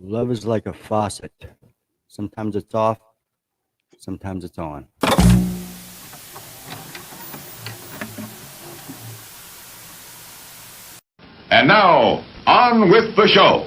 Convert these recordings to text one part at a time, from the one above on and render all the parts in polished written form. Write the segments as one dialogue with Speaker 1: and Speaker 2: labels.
Speaker 1: Love is like a faucet. Sometimes it's off, sometimes it's on.
Speaker 2: And now, on with the show.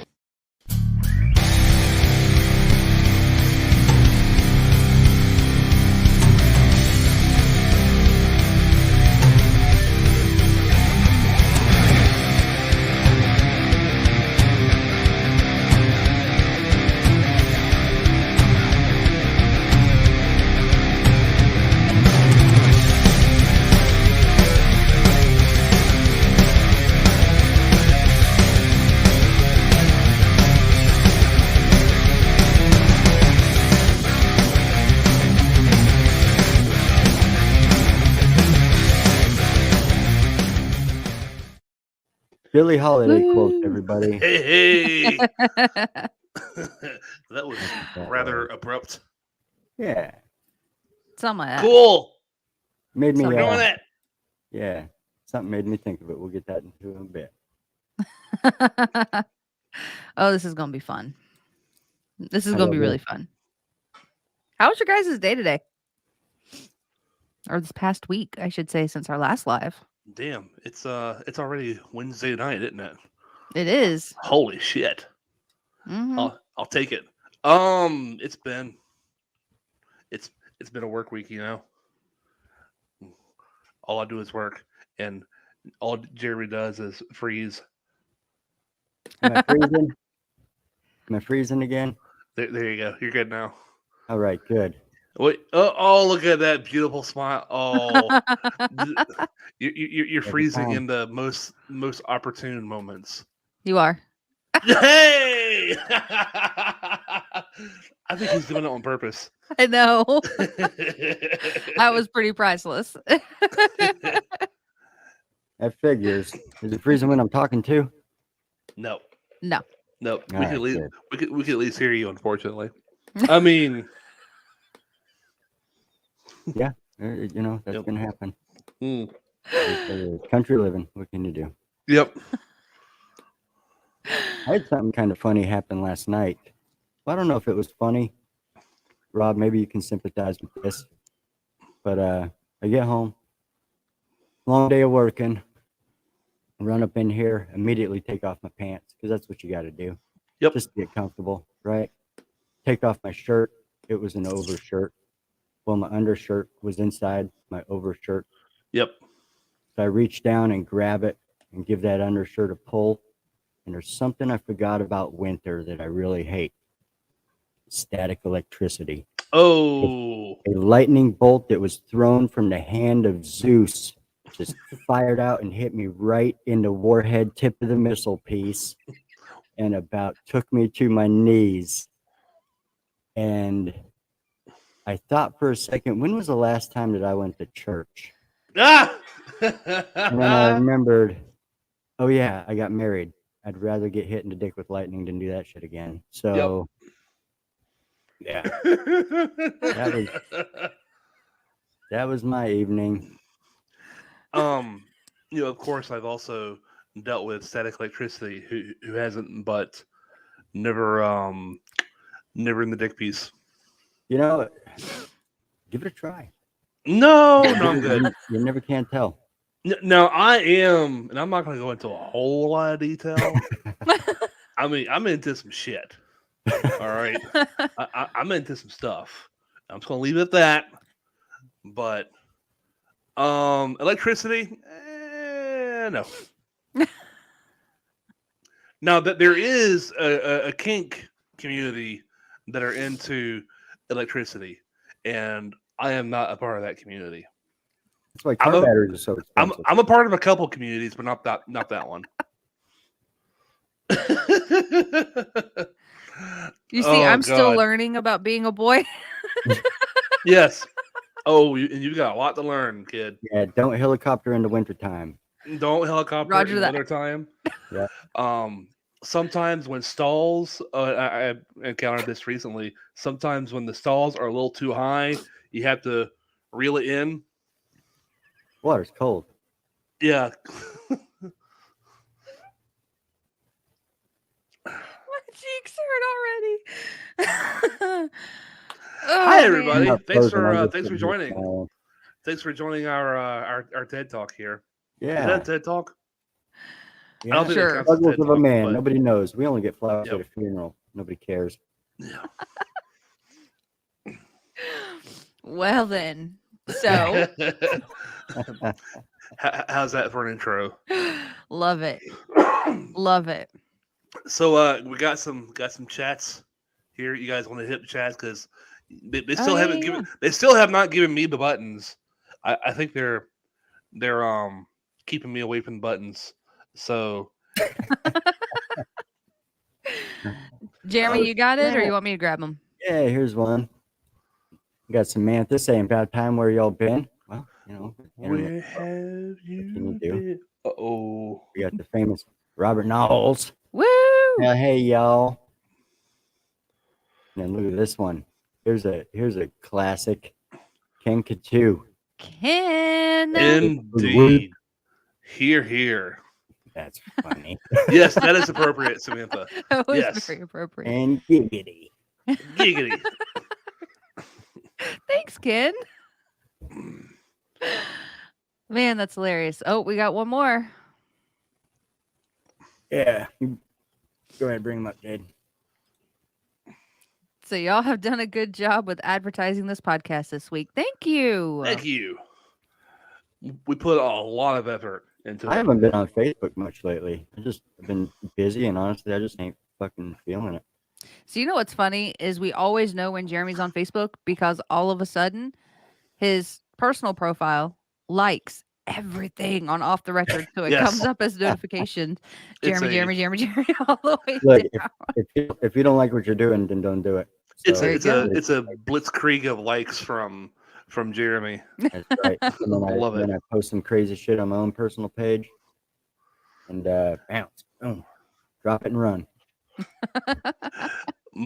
Speaker 1: Billie Holiday quote, everybody.
Speaker 3: Hey. That was
Speaker 1: that
Speaker 3: rather
Speaker 1: was.
Speaker 3: abrupt.
Speaker 1: Yeah.
Speaker 4: Something like that.
Speaker 3: Cool.
Speaker 1: Made me,
Speaker 3: We're doing that.
Speaker 1: yeah, something made me think of it. We'll get that into a bit.
Speaker 4: Oh, this is going to be fun. This is
Speaker 1: How
Speaker 4: going to be
Speaker 1: about
Speaker 4: really
Speaker 1: you?
Speaker 4: fun. How was your guys' day today? Or this past week, I should say, since our last live.
Speaker 3: Damn, it's already Wednesday night, isn't it?
Speaker 4: It is.
Speaker 3: Holy shit.
Speaker 4: Mhm.
Speaker 3: I'll take it. It's been a work week, you know. All I do is work, and all Jeremy does is freeze.
Speaker 1: Am I freezing? Am I freezing again?
Speaker 3: There you go. You're good now.
Speaker 1: All right, good.
Speaker 3: Wait. Oh, look at that beautiful smile. Oh, you're
Speaker 1: Every
Speaker 3: freezing
Speaker 1: time.
Speaker 3: in the most opportune moments.
Speaker 4: You are.
Speaker 3: Hey! I think he's doing it on purpose.
Speaker 4: I know. That was pretty priceless.
Speaker 1: That figures. Is it freezing when I'm talking to?
Speaker 3: No.
Speaker 4: No.
Speaker 3: We
Speaker 1: All right,
Speaker 3: could at least
Speaker 1: good.
Speaker 3: we could at least hear you. Unfortunately, I mean,
Speaker 1: You know, that's
Speaker 3: Yep.
Speaker 1: going to happen.
Speaker 3: mm,
Speaker 1: It's country living. What can you do?
Speaker 3: yep.
Speaker 1: I had something kind of funny happen last night. Well, I don't know if it was funny. Rob, maybe you can sympathize with this. But I get home, long day of working, run up in here, immediately take off my pants, because that's what you got to do.
Speaker 3: Yep.
Speaker 1: Just to get comfortable, right? Take off my shirt. It was an overshirt. Well, my undershirt was inside my overshirt.
Speaker 3: Yep.
Speaker 1: So I reach down and grab it and give that undershirt a pull. And there's something I forgot about winter that I really hate. Static electricity.
Speaker 3: Oh.
Speaker 1: A lightning bolt that was thrown from the hand of Zeus just fired out and hit me right in the warhead tip of the missile piece and about took me to my knees. And I thought for a second, when was the last time that I went to church?
Speaker 3: Ah.
Speaker 1: And then I remembered, oh yeah, I got married. I'd rather get hit in the dick with lightning than do that shit again. So, yeah, that was my evening.
Speaker 3: Of course, I've also dealt with static electricity. Who hasn't? But never in the dick piece.
Speaker 1: You know, give it a try.
Speaker 3: No, I'm good.
Speaker 1: You never can tell.
Speaker 3: No, I am, and I'm not going to go into a whole lot of detail. I mean, I'm into some shit. All right, I'm into some stuff. I'm just going to leave it at that. But electricity, no. Now that there is a kink community that are into electricity, and I am not a part of that community.
Speaker 1: That's why car batteries are so expensive.
Speaker 3: I'm a part of a couple communities, but not that one.
Speaker 4: You see, I'm still learning about being a boy.
Speaker 3: Yes. Oh, you got a lot to learn, kid.
Speaker 1: Yeah, don't helicopter in the wintertime.
Speaker 3: Don't helicopter
Speaker 4: Roger
Speaker 3: in
Speaker 4: that.
Speaker 3: wintertime.
Speaker 1: Yeah.
Speaker 3: Sometimes when stalls, I encountered this recently. Sometimes when the stalls are a little too high, you have to reel it in.
Speaker 1: Water's cold.
Speaker 3: Yeah.
Speaker 4: My cheeks hurt Oh,
Speaker 3: Hi,
Speaker 4: man.
Speaker 3: everybody.
Speaker 1: Not
Speaker 3: Thanks
Speaker 1: frozen, I'm
Speaker 3: for
Speaker 1: just
Speaker 3: thanks for
Speaker 1: sitting here
Speaker 3: joining.
Speaker 1: smiling.
Speaker 3: Thanks for joining our TED Talk here. Is that
Speaker 1: Yeah.
Speaker 3: a TED Talk? I
Speaker 1: Yeah.
Speaker 3: don't think
Speaker 4: Sure.
Speaker 3: that counts as
Speaker 1: Struggles
Speaker 3: TED
Speaker 1: of a
Speaker 3: Talk.
Speaker 1: man.
Speaker 3: But
Speaker 1: Nobody knows. We only get flowers
Speaker 3: Yep.
Speaker 1: at a funeral. Nobody cares.
Speaker 3: yeah.
Speaker 4: Well, then. So,
Speaker 3: How's that for an intro?
Speaker 4: love it. Love it.
Speaker 3: So we got some chats here. You guys want to hit the chats because they still haven't given. They still have not given me the buttons. I think they're keeping me away from the buttons. So
Speaker 4: Jeremy,
Speaker 1: Oh,
Speaker 4: you got it, or
Speaker 1: snap.
Speaker 4: you want me to grab them?
Speaker 1: Yeah, here's one. We got Samantha saying, "About time, where y'all been?" Well, you know, internet
Speaker 3: where
Speaker 1: stuff.
Speaker 3: have
Speaker 1: can you
Speaker 3: you
Speaker 1: do?
Speaker 3: been? Uh-oh.
Speaker 1: We got the famous Robert Knowles.
Speaker 4: Woo!
Speaker 1: Yeah, hey y'all. And look at this one. Here's a classic. Ken Katu.
Speaker 4: Ken.
Speaker 3: Indeed. Here.
Speaker 1: That's funny.
Speaker 3: Yes, that is appropriate, Samantha.
Speaker 4: That was
Speaker 3: Yes.
Speaker 4: very appropriate.
Speaker 1: And giggity.
Speaker 3: Giggity.
Speaker 4: Thanks, Ken. Man, that's hilarious. Oh, we got one more.
Speaker 1: Yeah. You go ahead, bring him up, Jade.
Speaker 4: So y'all have done a good job with advertising this podcast this week. Thank you.
Speaker 3: Thank you. We put a lot of effort into
Speaker 1: I
Speaker 3: it.
Speaker 1: haven't been on Facebook much lately. I've been busy, and honestly, I just ain't fucking feeling it.
Speaker 4: So you know what's funny is we always know when Jeremy's on Facebook because all of a sudden his personal profile likes everything on Off the Record, so it
Speaker 3: Yes.
Speaker 4: comes up as notifications.
Speaker 3: It's
Speaker 4: Jeremy,
Speaker 3: a-
Speaker 4: Jeremy, all the way
Speaker 1: Look,
Speaker 4: down.
Speaker 1: if you don't like what you're doing, then don't do it.
Speaker 3: It's
Speaker 1: So,
Speaker 3: a
Speaker 4: you
Speaker 3: it's
Speaker 4: go.
Speaker 3: a it's a blitzkrieg of likes from Jeremy.
Speaker 1: That's right. And then
Speaker 3: Love it.
Speaker 1: I post some crazy shit on my own personal page, and bounce, boom, drop it and run.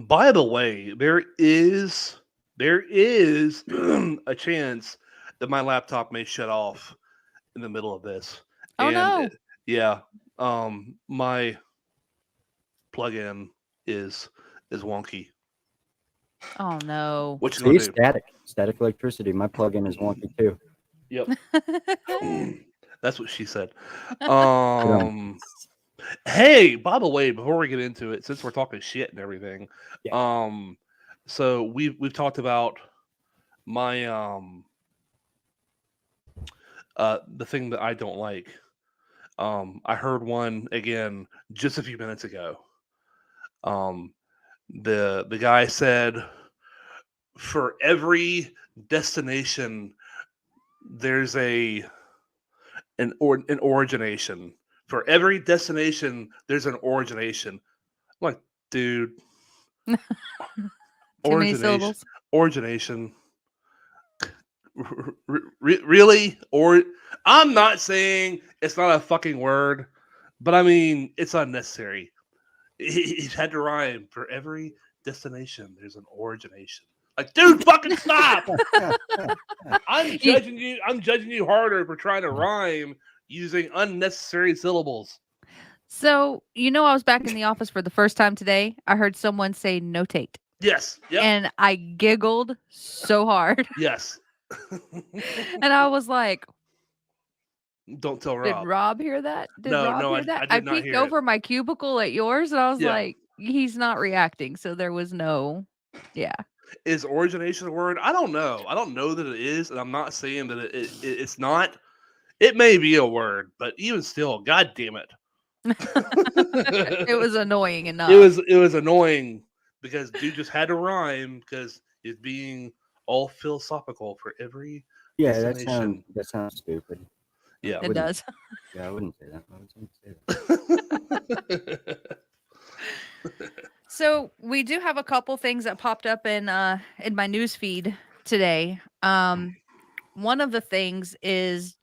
Speaker 3: By the way, there is a chance that my laptop may shut off in the middle of this.
Speaker 4: Oh, no.
Speaker 3: Yeah. My plug-in is wonky.
Speaker 4: Oh no.
Speaker 3: What you
Speaker 1: See,
Speaker 3: gonna do?
Speaker 1: static electricity. My plug-in is wonky too.
Speaker 3: Yep. That's what she said.
Speaker 1: Um,
Speaker 3: Hey, by the way, before we get into it, since we're talking shit and everything,
Speaker 1: Yeah.
Speaker 3: so we've talked about my the thing that I don't like. I heard one again just a few minutes ago. The guy said, for every destination, there's an origination. For every destination, there's an origination. I'm like, dude,
Speaker 4: Too many syllables.
Speaker 3: origination. Really? Or I'm not saying it's not a fucking word, but I mean it's unnecessary. It had to rhyme. For every destination, there's an origination. Like, dude, fucking stop! I'm judging you. I'm judging you harder for trying to rhyme using unnecessary syllables.
Speaker 4: So, I was back in the office for the first time today. I heard someone say notate.
Speaker 3: Yes. Yep.
Speaker 4: And I giggled so hard.
Speaker 3: Yes.
Speaker 4: And I was like,
Speaker 3: Don't tell
Speaker 4: did
Speaker 3: Rob.
Speaker 4: Rob hear that? Did
Speaker 3: No,
Speaker 4: Rob
Speaker 3: no,
Speaker 4: hear that?
Speaker 3: I did not
Speaker 4: peeked
Speaker 3: hear it.
Speaker 4: over my cubicle at yours and I was
Speaker 3: Yeah.
Speaker 4: like, he's not reacting. So there was no, yeah.
Speaker 3: Is origination a word? I don't know. I don't know that it is, and I'm not saying that it's not. It may be a word, but even still, god damn it.
Speaker 4: It was annoying enough.
Speaker 3: It was annoying because dude just had to rhyme because it's being all philosophical for every
Speaker 1: yeah,
Speaker 3: destination.
Speaker 1: that sounds stupid.
Speaker 3: Yeah.
Speaker 4: It does.
Speaker 1: Yeah, I wouldn't say that. I wouldn't say that.
Speaker 4: So we do have a couple things that popped up in my news feed today. One of the things is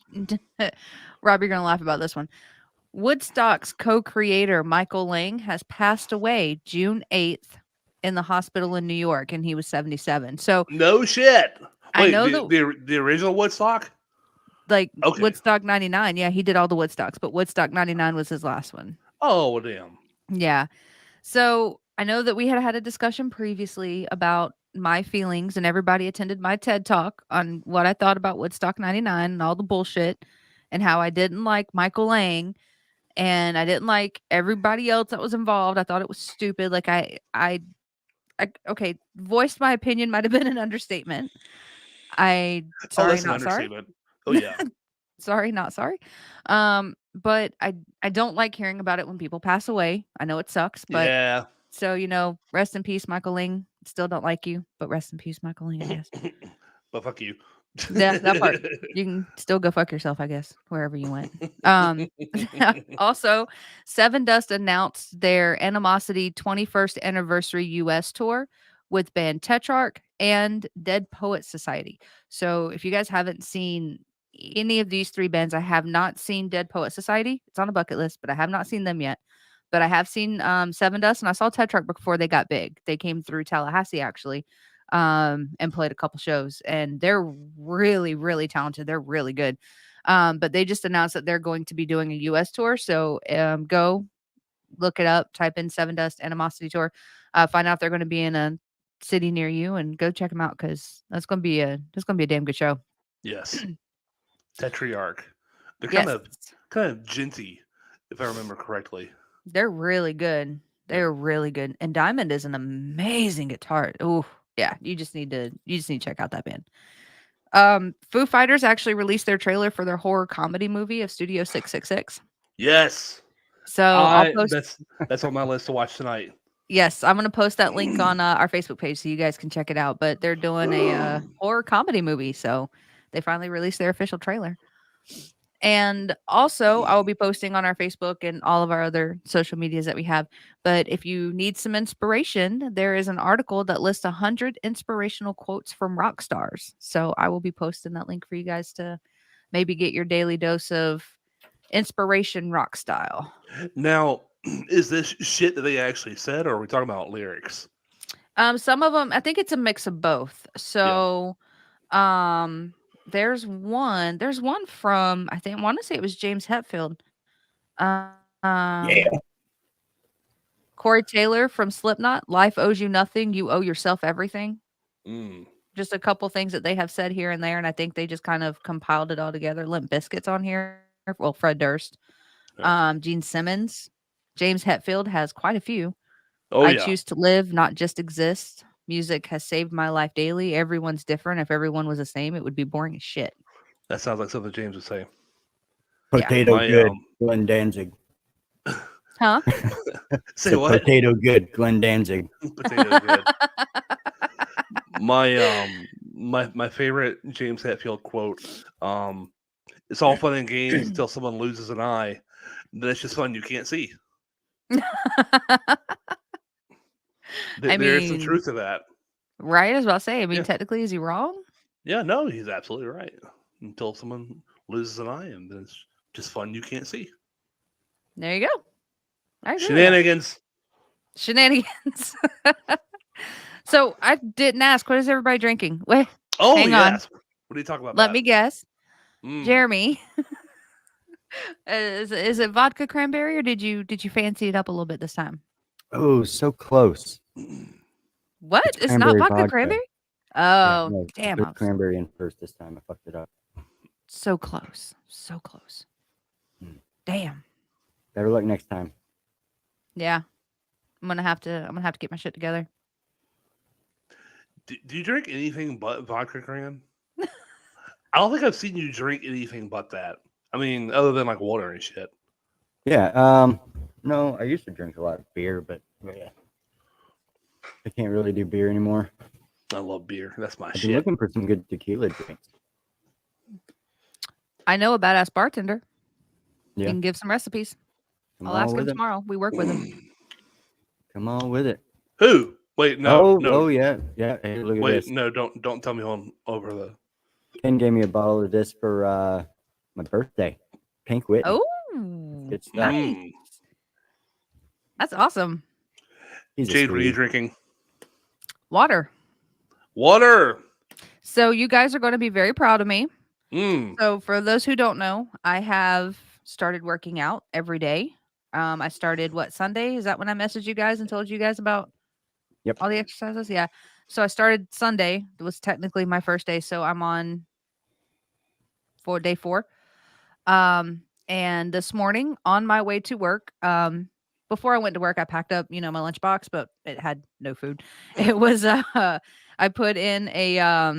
Speaker 4: Rob, you're gonna laugh about this one. Woodstock's co-creator Michael Lang has passed away June 8th in the hospital in New York, and he was 77. So
Speaker 3: No shit.
Speaker 4: I
Speaker 3: Wait,
Speaker 4: know
Speaker 3: the original Woodstock?
Speaker 4: like
Speaker 3: Okay.
Speaker 4: Woodstock 99. Yeah, he did all the Woodstocks, but Woodstock 99 was his last one.
Speaker 3: Oh, well, damn.
Speaker 4: Yeah. So I know that we had a discussion previously about my feelings, and everybody attended my TED talk on what I thought about Woodstock 99 and all the bullshit, and how I didn't like Michael Lang, and I didn't like everybody else that was involved. I thought it was stupid. Like okay, voiced my opinion might have been an understatement.
Speaker 3: Oh,
Speaker 4: Sorry,
Speaker 3: that's an
Speaker 4: not sorry.
Speaker 3: understatement. Oh yeah.
Speaker 4: Sorry, not sorry. But I don't like hearing about it when people pass away. I know it sucks, but
Speaker 3: Yeah.
Speaker 4: so rest in peace, Michael Ling. Still don't like you, but rest in peace, Michael Ling, I guess.
Speaker 3: But fuck you.
Speaker 4: Yeah, that part. You can still go fuck yourself, I guess, wherever you went. Also, Seven Dust announced their Animosity 21st anniversary US tour with band Tetrarch and Dead Poet Society. So, if you guys haven't seen any of these three bands, I have not seen Dead Poet Society. It's on a bucket list, but I have not seen them yet. But I have seen Seven Dust, and I saw Tetrarch before they got big. They came through Tallahassee, actually, and played a couple shows, and they're really, really talented. They're really good. But they just announced that they're going to be doing a US tour. So go look it up, type in Seven Dust Animosity Tour, find out if they're going to be in a city near you, and go check them out, because that's going to be a damn good show.
Speaker 3: Yes. Tetriarch. They're
Speaker 4: Yes,
Speaker 3: kind of genty, if I remember correctly.
Speaker 4: they're really good. They're really good. And Diamond is an amazing guitar. Oh, yeah. You just need to check out that band. Foo Fighters actually released their trailer for their horror comedy movie of Studio 666.
Speaker 3: Yes.
Speaker 4: So I'll post.
Speaker 3: That's on my list to watch tonight.
Speaker 4: Yes, I'm gonna post that link on our Facebook page so you guys can check it out. But they're doing a horror comedy movie, so they finally released their official trailer. And also, I will be posting on our Facebook and all of our other social medias that we have. But if you need some inspiration, there is an article that lists 100 inspirational quotes from rock stars. So I will be posting that link for you guys to maybe get your daily dose of inspiration rock style.
Speaker 3: Now, is this shit that they actually said, or are we talking about lyrics?
Speaker 4: Some of them, I think it's a mix of both. So, there's one from, I want to say it was James Hetfield.
Speaker 1: Yeah.
Speaker 4: Corey Taylor from Slipknot. Life owes you nothing. You owe yourself everything.
Speaker 3: Mm.
Speaker 4: Just a couple things that they have said here and there, and I think they just kind of compiled it all together. Limp Bizkit's on here. Well, Fred Durst.
Speaker 3: Yeah.
Speaker 4: Gene Simmons. James Hetfield has quite a few.
Speaker 3: Oh,
Speaker 4: I
Speaker 3: yeah.
Speaker 4: choose to live, not just exist. Music has saved my life daily. Everyone's different. If everyone was the same, it would be boring as shit.
Speaker 3: That sounds like something James would say.
Speaker 1: Potato good, Glenn Danzig.
Speaker 4: Huh?
Speaker 3: Say what?
Speaker 1: Potato good, Glenn Danzig.
Speaker 3: Potato good. My favorite James Hetfield quote. It's all fun and games until someone loses an eye. Then it's just fun you can't see. There is some truth to that.
Speaker 4: Right, I was about to say. I mean, technically, is he wrong?
Speaker 3: Yeah, no, he's absolutely right. Until someone loses an eye, and then it's just fun you can't see.
Speaker 4: There you go.
Speaker 3: Shenanigans.
Speaker 4: Shenanigans. So I didn't ask. What is everybody drinking? Wait.
Speaker 3: Oh,
Speaker 4: hang
Speaker 3: yes.
Speaker 4: on.
Speaker 3: What are you talking about?
Speaker 4: Let me guess. Jeremy. Is it vodka cranberry, or did you fancy it up a little bit this time?
Speaker 1: Oh, so close.
Speaker 4: What? It's not vodka cranberry? Oh,
Speaker 1: no,
Speaker 4: damn.
Speaker 1: Put cranberry in first this time. I fucked it up.
Speaker 4: So close. So close. Damn.
Speaker 1: Better luck next time.
Speaker 4: Yeah. I'm gonna have to get my shit together.
Speaker 3: Do you drink anything but vodka cran? I don't think I've seen you drink anything but that. I mean, other than like water and shit.
Speaker 1: Yeah. No, I used to drink a lot of beer, but yeah, I can't really do beer anymore.
Speaker 3: I love beer. That's my
Speaker 1: I've
Speaker 3: shit.
Speaker 1: been looking for some good tequila drinks.
Speaker 4: I know a badass bartender.
Speaker 1: Yeah.
Speaker 4: You can give some recipes.
Speaker 1: Come
Speaker 4: I'll ask
Speaker 1: on
Speaker 4: him
Speaker 1: with it.
Speaker 4: tomorrow. We work with him.
Speaker 1: Come on with it.
Speaker 3: Who? Wait, no.
Speaker 1: Oh yeah. Hey, look at
Speaker 3: Wait,
Speaker 1: this.
Speaker 3: no, don't tell me on over the.
Speaker 1: Ken gave me a bottle of this for my birthday. Pink Whitney.
Speaker 4: Oh,
Speaker 1: Good stuff.
Speaker 4: nice. That's awesome.
Speaker 3: Jade, what are you drinking?
Speaker 4: Water.
Speaker 3: Water.
Speaker 4: So you guys are going to be very proud of me.
Speaker 3: Mm.
Speaker 4: So for those who don't know, I have started working out every day. I started Sunday? Is that when I messaged you guys and told you guys about
Speaker 1: Yep.
Speaker 4: all the exercises? Yeah. So I started Sunday. It was technically my first day. So I'm on day 4. And this morning on my way to work, before I went to work, I packed up, my lunchbox, but it had no food. It was, I put in a,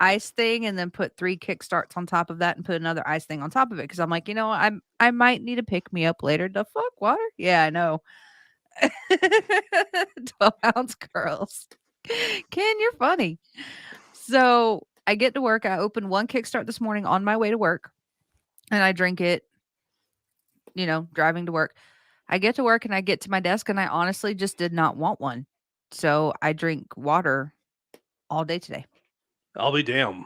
Speaker 4: ice thing and then put 3 kickstarts on top of that and put another ice thing on top of it. Cause I'm like, I might need to pick me up later. The fuck water? Yeah, I know. 12-ounce girls. Ken, you're funny. So I get to work. I opened 1 kickstart this morning on my way to work and I drink it, driving to work. I get to work and I get to my desk and I honestly just did not want one. So I drink water all day today.
Speaker 3: I'll be damned.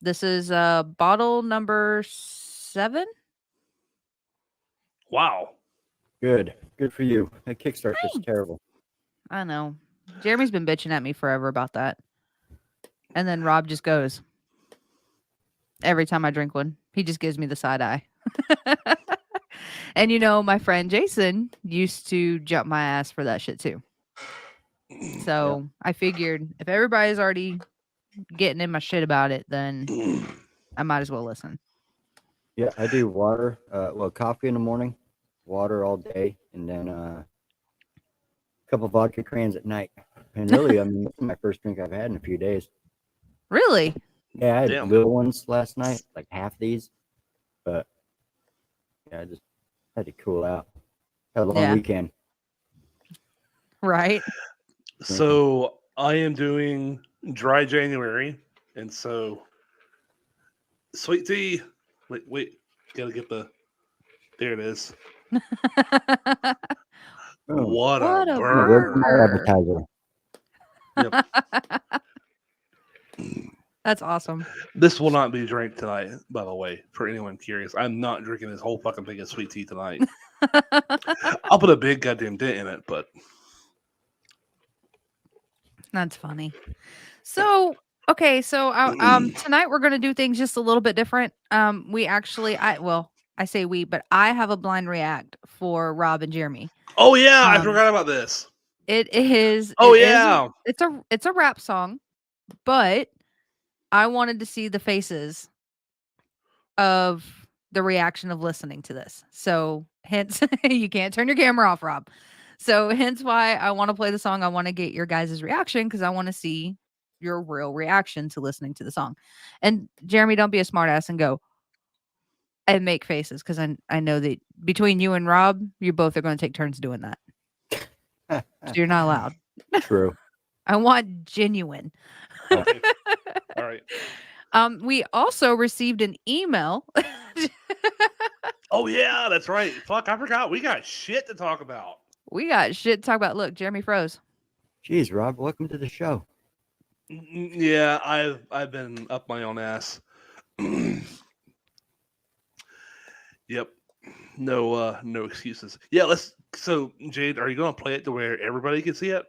Speaker 4: This is bottle number 7.
Speaker 3: Wow.
Speaker 1: Good for you. That Kickstart's just
Speaker 4: Thanks.
Speaker 1: terrible.
Speaker 4: I know. Jeremy's been bitching at me forever about that. And then Rob just goes. Every time I drink one, he just gives me the side eye. And my friend Jason used to jump my ass for that shit too. So I figured if everybody's already getting in my shit about it, then I might as well listen.
Speaker 1: Yeah, I do water. Coffee in the morning, water all day, and then a couple vodka crayons at night. And really, this is my first drink I've had in a few days.
Speaker 4: Really?
Speaker 1: Yeah, I had
Speaker 3: Damn.
Speaker 1: little ones last night, like half these, but yeah, I just had to cool out. Had a long weekend.
Speaker 4: Right.
Speaker 3: So I am doing dry January, and so sweet tea. Wait, gotta get there it is.
Speaker 1: Oh,
Speaker 3: What
Speaker 4: What
Speaker 3: a
Speaker 4: a
Speaker 1: where's my
Speaker 3: burn!
Speaker 1: advertiser?
Speaker 3: Yep.
Speaker 4: That's awesome.
Speaker 3: This will not be drank tonight, by the way, for anyone curious. I'm not drinking this whole fucking thing of sweet tea tonight. I'll put a big goddamn dent in it, but
Speaker 4: That's funny. So, okay, so tonight we're going to do things just a little bit different. We actually I say we, but I have a blind react for Rob and Jeremy.
Speaker 3: oh yeah, I forgot about this.
Speaker 4: It is
Speaker 3: Oh
Speaker 4: it is-
Speaker 3: yeah.
Speaker 4: it's a rap song, but I wanted to see the faces of the reaction of listening to this. So, hence you can't turn your camera off, Rob. So, hence why I want to play the song. I want to get your guys' reaction because I want to see your real reaction to listening to the song. And Jeremy, don't be a smartass and go and make faces because I know that between you and Rob, you both are going to take turns doing that. So you're not allowed.
Speaker 1: True.
Speaker 4: I want genuine.
Speaker 3: Okay. All right.
Speaker 4: We also received an email.
Speaker 3: Oh yeah, that's right. Fuck, I forgot. We got shit to talk about.
Speaker 4: We got shit to talk about. Look, Jeremy froze.
Speaker 1: Jeez, Rob, welcome to the show.
Speaker 3: Yeah, I've been up my own ass. Yep. No excuses. Yeah, so Jade, are you gonna play it to where everybody can see it?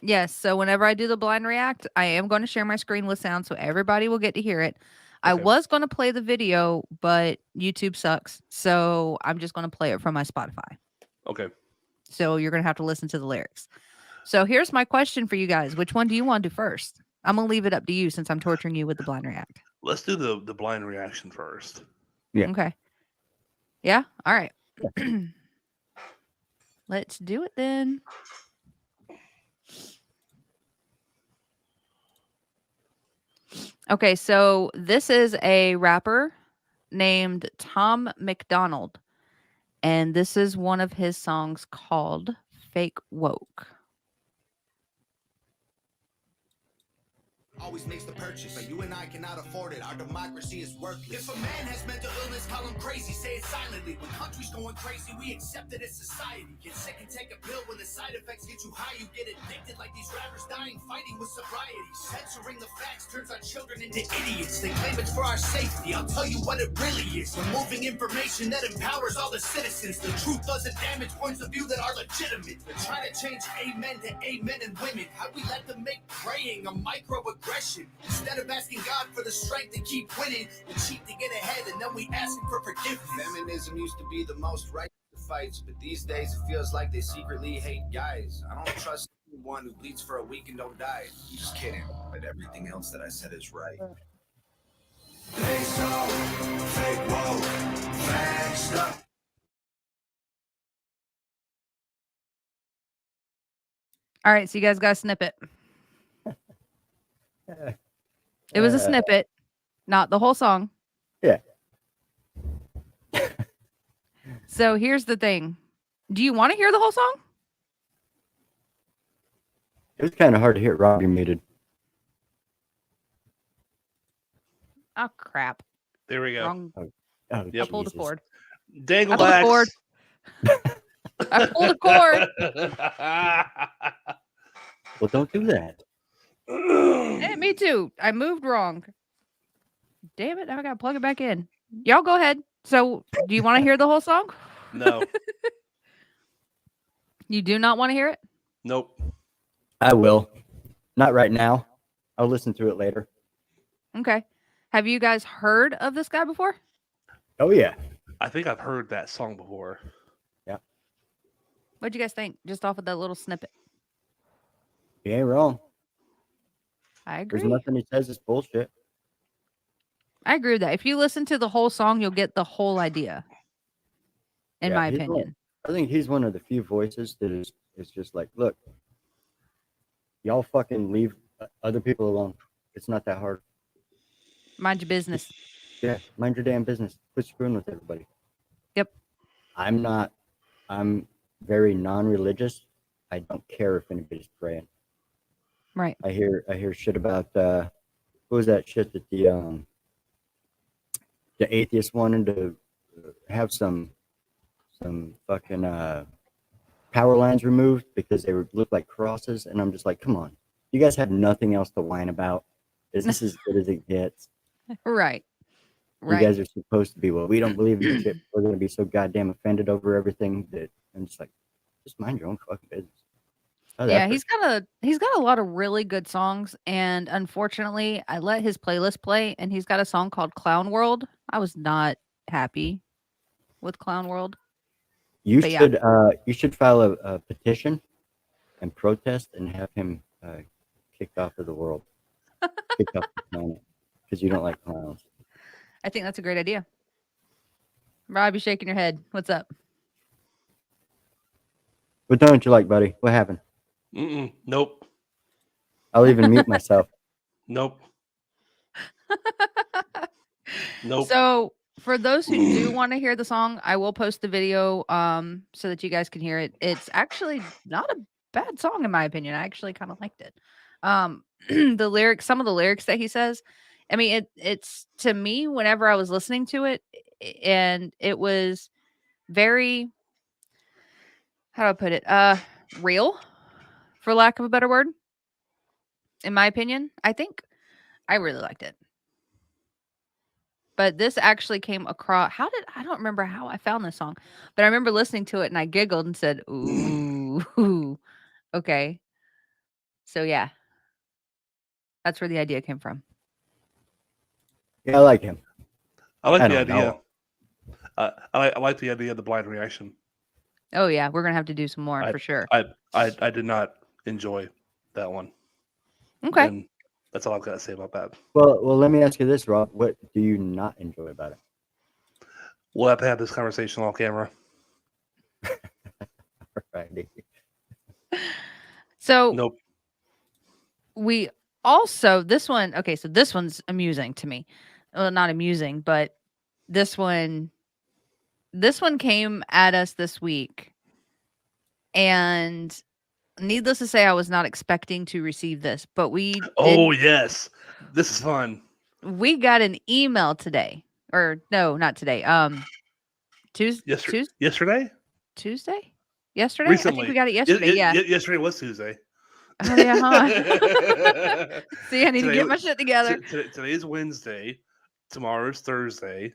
Speaker 4: Yes. So whenever I do the blind react, I am going to share my screen with sound so everybody will get to hear it. I
Speaker 3: Okay.
Speaker 4: was going to play the video, but YouTube sucks. So I'm just going to play it from my Spotify.
Speaker 3: Okay.
Speaker 4: So you're going to have to listen to the lyrics. So here's my question for you guys. Which one do you want to do first? I'm going to leave it up to you since I'm torturing you with the blind react.
Speaker 3: Let's do the blind reaction first.
Speaker 1: Yeah.
Speaker 4: Okay. Yeah. All right. Let's do it then. Okay, so this is a rapper named Tom McDonald, and this is one of his songs called Fake Woke.
Speaker 5: Always makes the purchase, but you and I cannot afford it. Our democracy is worthless. If a man has mental illness, call him crazy. Say it silently. When country's going crazy, we accept it as society. Get sick and take a pill. When the side effects get you high, you get addicted like these rappers dying, fighting with sobriety. Censoring the facts turns our children into idiots. They claim it's for our safety. I'll tell you what it really is. Removing information that empowers all the citizens. The truth doesn't damage points of view that are legitimate. They're trying to change amen to amen and women. How we let them make praying a microaggression. Instead of asking God for the strength to keep winning, we cheat to get ahead and then we ask him for forgiveness. Feminism used to be the most right. fights, but these days it feels like they secretly hate guys. I don't trust anyone who bleeds for a week and don't die. I'm just kidding, but everything else that I said is right. They so fake woke, fake stuff.
Speaker 4: All right, so you guys got a snippet. It was a snippet, not the whole song.
Speaker 1: Yeah.
Speaker 4: So here's the thing. Do you want to hear the whole song?
Speaker 1: It was kind of hard to hear Robbie muted.
Speaker 4: Oh, crap.
Speaker 3: There we go.
Speaker 4: Wrong.
Speaker 1: Oh,
Speaker 4: I pulled a
Speaker 1: Jesus.
Speaker 4: cord.
Speaker 3: Dangle
Speaker 4: I pulled a cord. I pulled a cord.
Speaker 1: Well, don't do that.
Speaker 4: Hey, me too. I moved wrong. Damn it. Now I got to plug it back in. Y'all go ahead. So, do you want to hear the whole song?
Speaker 3: No.
Speaker 4: You do not want to hear it?
Speaker 3: Nope.
Speaker 1: I will. Not right now. I'll listen to it later.
Speaker 4: Okay. Have you guys heard of this guy before?
Speaker 1: Oh, yeah.
Speaker 3: I think I've heard that song before.
Speaker 4: What'd you guys think? Just off of that little snippet.
Speaker 1: You ain't wrong.
Speaker 4: I agree.
Speaker 1: There's nothing he says is bullshit.
Speaker 4: I agree with that. If you listen to the whole song, you'll get the whole idea. In
Speaker 1: Yeah,
Speaker 4: my
Speaker 1: he's
Speaker 4: opinion.
Speaker 1: I think he's one of the few voices that is just like, look, y'all fucking leave other people alone. It's not that hard.
Speaker 4: Mind your business.
Speaker 1: Yeah, mind your damn business. Quit screwing with everybody.
Speaker 4: Yep.
Speaker 1: I'm very non-religious. I don't care if anybody's praying.
Speaker 4: Right.
Speaker 1: I hear shit about what was that shit that the atheist wanted to have some fucking power lines removed because they look like crosses, and I'm just like, come on, you guys have nothing else to whine about. Is this as good as it gets?
Speaker 4: Right.
Speaker 1: You guys are supposed to be, well, we don't believe in shit. We're gonna be so goddamn offended over everything that I'm just like, just mind your own fucking business. How's that
Speaker 4: Yeah,
Speaker 1: for-
Speaker 4: he's got a lot of really good songs, and unfortunately, I let his playlist play, and he's got a song called Clown World. I was not happy with Clown World.
Speaker 1: You
Speaker 4: But
Speaker 1: should you should file a petition and protest and have him kicked off of the world, kicked off the planet because you don't like clowns.
Speaker 4: I think that's a great idea. Rob, you're shaking your head. What's up?
Speaker 1: What don't you like, buddy? What happened?
Speaker 3: Nope.
Speaker 1: I'll even mute myself.
Speaker 3: Nope. Nope.
Speaker 4: So for those who do want to hear the song, I will post the video so that you guys can hear it. It's actually not a bad song in my opinion. I actually kind of liked it. The lyrics, some of the lyrics that he says, I mean, it's to me whenever I was listening to it, and it was very, how do I put it? Real, for lack of a better word. In my opinion, I think I really liked it. But this actually came across. I don't remember how I found this song, but I remember listening to it and I giggled and said, "Ooh, okay." So yeah, that's where the idea came from.
Speaker 1: Yeah, I like him.
Speaker 3: I like
Speaker 1: I
Speaker 3: the
Speaker 1: don't
Speaker 3: idea.
Speaker 1: know.
Speaker 3: I like the idea of the blind reaction.
Speaker 4: Oh yeah, we're gonna have to do some more for sure.
Speaker 3: I did not enjoy that one.
Speaker 4: Okay.
Speaker 3: And that's all I've got to say about that.
Speaker 1: Well, let me ask you this, Rob. What do you not enjoy about it?
Speaker 3: We'll have to have this conversation off camera.
Speaker 1: Alrighty.
Speaker 4: So
Speaker 3: Nope.
Speaker 4: we also this one. Okay, so this one's amusing to me. Well, not amusing, but this one came at us this week, and needless to say, I was not expecting to receive this, but
Speaker 3: Oh yes, this is fun.
Speaker 4: we got an email today, or no, not today. Tuesday.
Speaker 3: Yesterday?
Speaker 4: Tuesday? Yesterday? I
Speaker 3: Recently.
Speaker 4: think we got it yesterday. Yeah.
Speaker 3: Yesterday was Tuesday.
Speaker 4: Oh yeah, huh? See, I need to get my shit together.
Speaker 3: Today is Wednesday. Tomorrow is Thursday.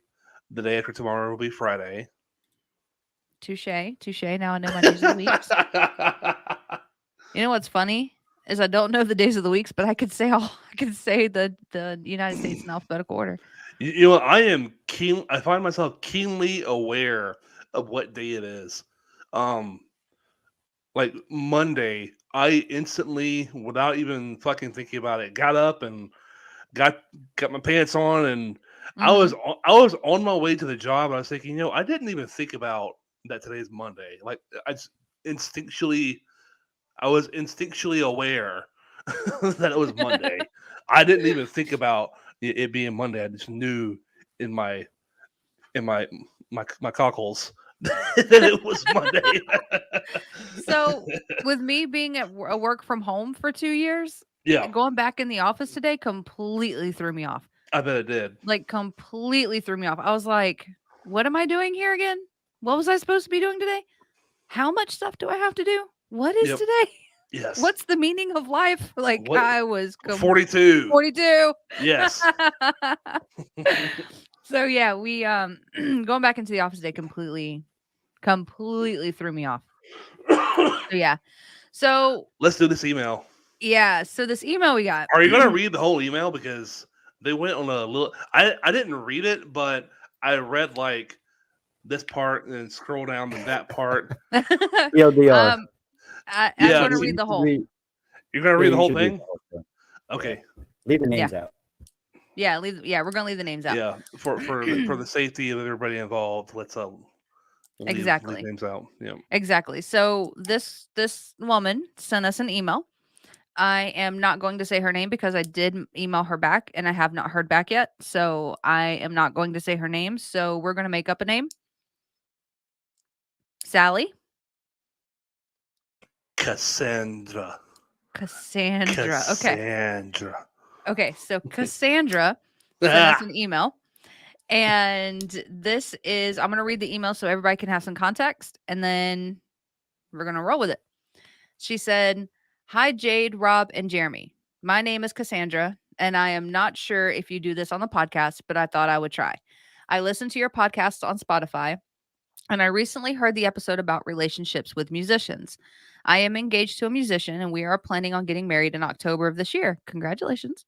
Speaker 3: The day after tomorrow will be Friday.
Speaker 4: Touche. Now I know my days of the weeks. You know what's funny is I don't know the days of the weeks, but I could say the United States in alphabetical order.
Speaker 3: You know, I find myself keenly aware of what day it is. Um, like Monday, I instantly, without even fucking thinking about it, got up and got got my pants on, and
Speaker 4: Mhm.
Speaker 3: I was on my way to the job. And I was thinking, I didn't even think about that today's Monday. Like I just instinctually, I was instinctually aware that it was Monday. I didn't even think about it being Monday. I just knew in my cockles that it was Monday.
Speaker 4: So, with me being a work from home for 2 years,
Speaker 3: Yeah,
Speaker 4: going back in the office today completely threw me off.
Speaker 3: I bet it did.
Speaker 4: Like, completely threw me off. I was like, "What am I doing here again? What was I supposed to be doing today? How much stuff do I have to do? What is
Speaker 3: Yep.
Speaker 4: today?
Speaker 3: Yes.
Speaker 4: What's the meaning of life?" Like,
Speaker 3: What?
Speaker 4: I was
Speaker 3: 42.
Speaker 4: 42.
Speaker 3: Yes.
Speaker 4: So, yeah, we, going back into the office today completely threw me off. So, yeah. So,
Speaker 3: Let's do this email.
Speaker 4: yeah, so this email we got.
Speaker 3: Are you gonna read the whole email? Because they went on a little. I didn't read it, but I read like this part and then scroll down to that part.
Speaker 1: TLDR.
Speaker 4: I'm
Speaker 3: Yeah,
Speaker 4: gonna
Speaker 3: so
Speaker 4: read the whole.
Speaker 3: you're gonna
Speaker 1: Yeah,
Speaker 3: read the
Speaker 1: you
Speaker 3: whole
Speaker 1: should read
Speaker 3: thing.
Speaker 1: the whole thing.
Speaker 3: Okay.
Speaker 1: Leave the
Speaker 4: Yeah.
Speaker 1: names out.
Speaker 4: Yeah, we're gonna leave the names out.
Speaker 3: Yeah. For the safety of everybody involved, let's leave
Speaker 4: Exactly.
Speaker 3: names out. Yeah.
Speaker 4: Exactly. So this woman sent us an email. I am not going to say her name because I did email her back and I have not heard back yet. So I am not going to say her name. So we're gonna make up a name. Sally.
Speaker 3: Cassandra.
Speaker 4: Cassandra. Okay.
Speaker 3: Cassandra.
Speaker 4: Okay. So Cassandra sent us an email. And this is, I'm going to read the email so everybody can have some context and then we're going to roll with it. She said, "Hi, Jade, Rob, and Jeremy. My name is Cassandra, and I am not sure if you do this on the podcast, but I thought I would try. I listen to your podcast on Spotify, and I recently heard the episode about relationships with musicians. I am engaged to a musician, and we are planning on getting married in October of this year. Congratulations.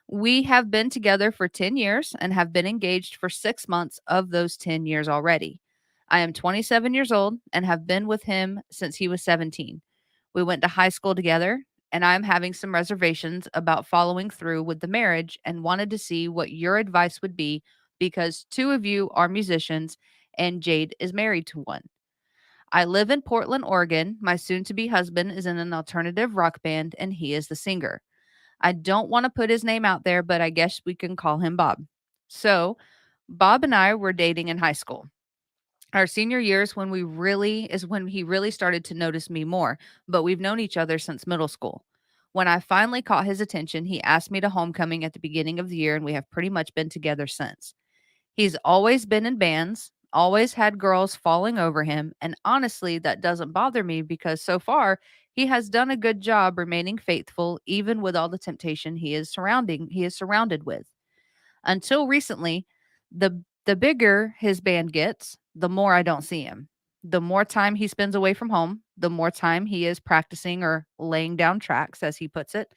Speaker 4: We have been together for 10 years and have been engaged for 6 months of those 10 years already. I am 27 years old and have been with him since he was 17. We went to high school together, and I'm having some reservations about following through with the marriage and wanted to see what your advice would be because two of you are musicians and Jade is married to one. I live in Portland, Oregon. My soon to be husband is in an alternative rock band and he is the singer. I don't want to put his name out there, but I guess we can call him Bob. So, Bob and I were dating in high school. Our senior years when he really started to notice me more, but we've known each other since middle school. When I finally caught his attention, he asked me to homecoming at the beginning of the year and we have pretty much been together since. He's always been in bands, always had girls falling over him, and honestly, that doesn't bother me because so far he has done a good job remaining faithful even with all the temptation he is surrounded with. Until recently, the bigger his band gets, the more I don't see him. The more time he spends away from home, the more time he is practicing or laying down tracks, as he puts it.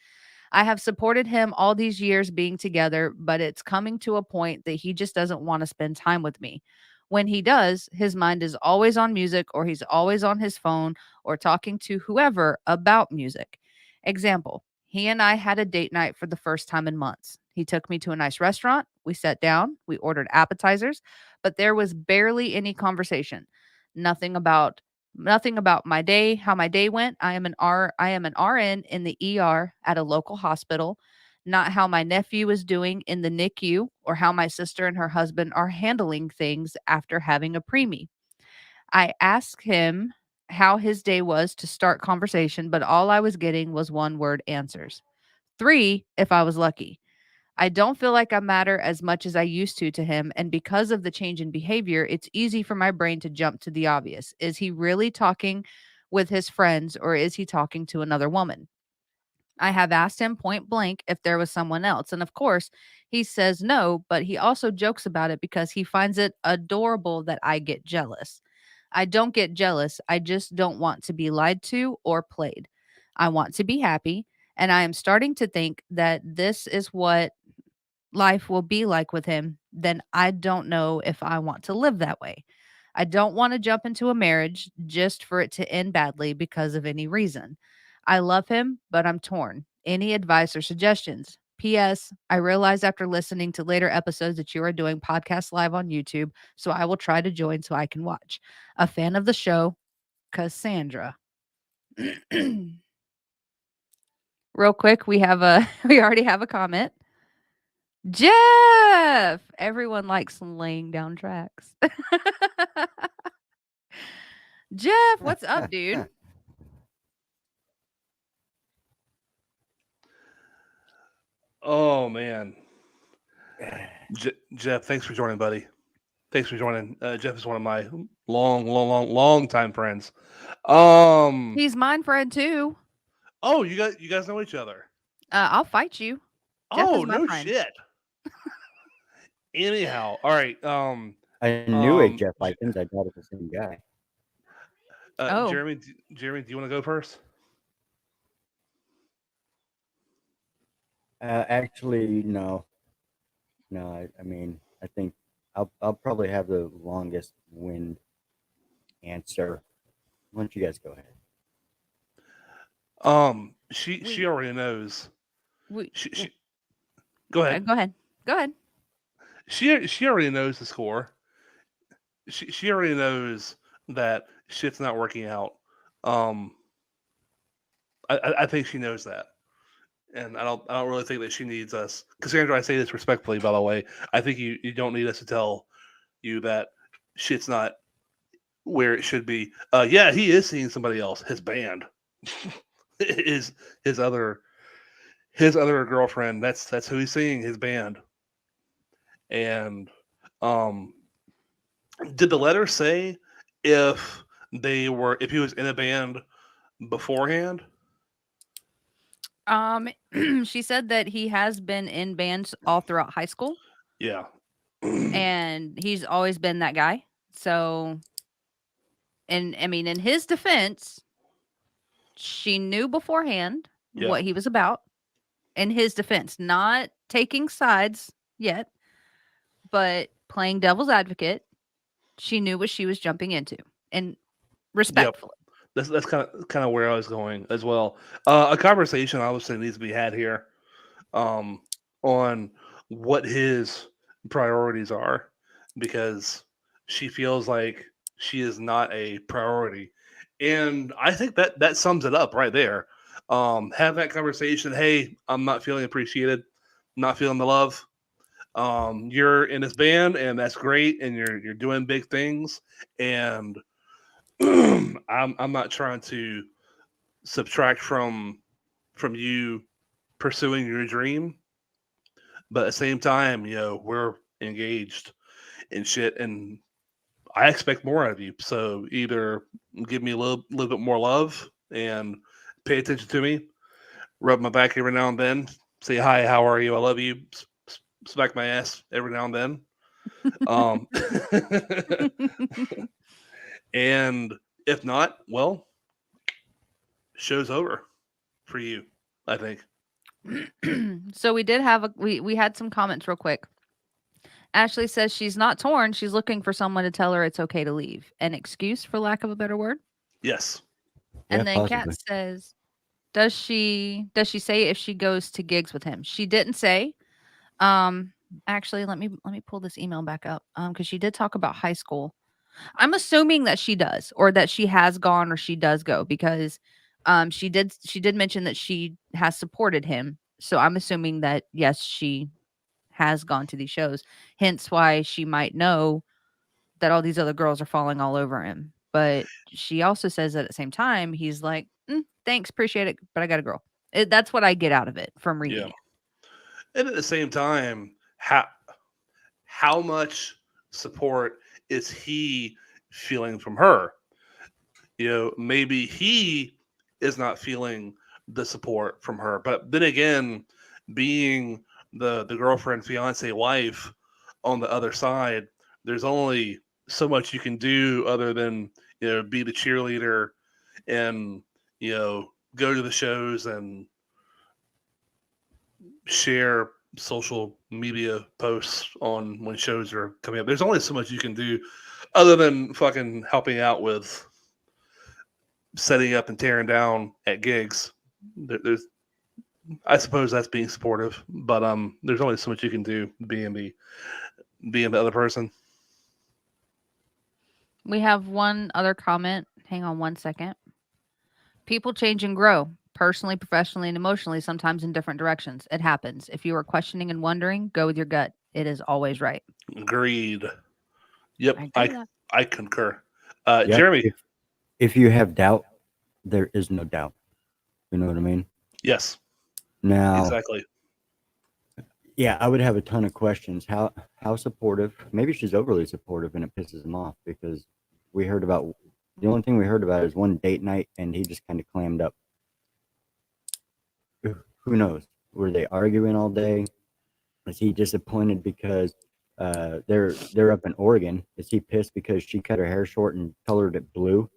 Speaker 4: I have supported him all these years being together, but it's coming to a point that he just doesn't want to spend time with me. When he does, his mind is always on music or he's always on his phone or talking to whoever about music. Example, he and I had a date night for the first time in months. He took me to a nice restaurant. We sat down, we ordered appetizers, but there was barely any conversation. Nothing about Nothing about my day, how my day went. I am an RN in the ER at a local hospital, not how my nephew is doing in the NICU or how my sister and her husband are handling things after having a preemie. I asked him how his day was to start conversation, but all I was getting was one word answers. 3 if I was lucky. I don't feel like I matter as much as I used to him. And because of the change in behavior, it's easy for my brain to jump to the obvious. Is he really talking with his friends or is he talking to another woman? I have asked him point blank if there was someone else. And of course, he says no, but he also jokes about it because he finds it adorable that I get jealous. I don't get jealous. I just don't want to be lied to or played. I want to be happy. And I am starting to think that this is what life will be like with him, then I don't know if I want to live that way. I don't want to jump into a marriage just for it to end badly because of any reason. I love him, but I'm torn. Any advice or suggestions? P.S. I realized after listening to later episodes that you are doing podcasts live on YouTube, so I will try to join so I can watch. A fan of the show, Cassandra. Real quick, we have a we already have a comment. Jeff! Everyone likes laying down tracks. Jeff, what's up, dude?
Speaker 3: Oh man, Jeff, thanks for joining, buddy. Thanks for joining. Jeff is one of my long time friends.
Speaker 4: He's mine friend too.
Speaker 3: Oh, you guys know each other.
Speaker 4: I'll fight you. Jeff
Speaker 3: Oh,
Speaker 4: is my
Speaker 3: no
Speaker 4: friend.
Speaker 3: shit. Anyhow, all right.
Speaker 1: I knew a
Speaker 3: Um,
Speaker 1: Jeff Likens. I thought it was the same guy.
Speaker 4: Oh.
Speaker 3: Jeremy, Jeremy, do you want to go first?
Speaker 1: Actually, no. No, I mean, I think I'll probably have the longest wind answer. Why don't you guys go ahead?
Speaker 3: She already knows.
Speaker 4: We,
Speaker 3: She go ahead.
Speaker 4: go ahead. Go ahead.
Speaker 3: She already knows the score. She already knows that shit's not working out. Um, I think she knows that, and I don't really think that she needs us. Cassandra, I say this respectfully, by the way. I think you don't need us to tell you that shit's not where it should be. Yeah, he is seeing somebody else. His band, his other girlfriend. That's who he's seeing. His band. And did the letter say if if he was in a band beforehand?
Speaker 4: She said that he has been in bands all throughout high school,
Speaker 3: Yeah.
Speaker 4: and he's always been that guy. So, and I mean, in his defense, she knew beforehand
Speaker 3: Yeah.
Speaker 4: what he was about. In his defense, not taking sides yet, but playing devil's advocate, she knew what she was jumping into, and respectfully.
Speaker 3: That's kind of where I was going as well. A conversation obviously needs to be had here, on what his priorities are, because she feels like she is not a priority, and I think that sums it up right there. Have that conversation. Hey, I'm not feeling appreciated, not feeling the love. You're in this band, and that's great, and you're doing big things, and I'm not trying to subtract from you pursuing your dream, but at the same time, we're engaged and shit, and I expect more out of you. So either give me a little bit more love and pay attention to me, rub my back every now and then, say hi, how are you, I love you, smack my ass every now and then. Um, and if not, well, show's over for you, I think.
Speaker 4: So we did have we had some comments real quick. Ashley says she's not torn. She's looking for someone to tell her it's okay to leave. An excuse, for lack of a better word.
Speaker 3: Yes.
Speaker 4: And
Speaker 1: Yeah,
Speaker 4: then Kat
Speaker 1: possibly.
Speaker 4: says, does she say if she goes to gigs with him? She didn't say. Actually, let me pull this email back up. Because she did talk about high school. I'm assuming that she does, or that she has gone, or she does go, because she did mention that she has supported him. So I'm assuming that yes, she has gone to these shows. Hence why she might know that all these other girls are falling all over him. But she also says that at the same time, he's like, thanks, appreciate it, but I got a girl. That's what I get out of it from reading it.
Speaker 3: And at the same time, how much support is he feeling from her? Maybe he is not feeling the support from her. But then again, being the girlfriend, fiance, wife on the other side, there's only so much you can do other than be the cheerleader and go to the shows and share social media posts on when shows are coming up. There's only so much you can do Other than fucking helping out with setting up and tearing down at gigs, there's I suppose that's being supportive, but there's only so much you can do being the other person.
Speaker 4: We have one other comment. Hang on one second. People change and grow, personally, professionally, and emotionally, sometimes in different directions. It happens. If you are questioning and wondering, go with your gut. It is always right.
Speaker 3: Agreed. Yep,
Speaker 4: I agree with that.
Speaker 3: I concur.
Speaker 1: Yeah,
Speaker 3: Jeremy,
Speaker 1: if you have doubt, there is no doubt. You know what I mean?
Speaker 3: yes,
Speaker 1: Now,
Speaker 3: exactly.
Speaker 1: yeah, I would have a ton of questions. How supportive? Maybe she's overly supportive, and it pisses him off because we heard about the only thing we heard about is one date night, and he just kind of clammed up. Who knows? Were they arguing all day? Is he disappointed because they're up in Oregon? Is he pissed because she cut her hair short and colored it blue?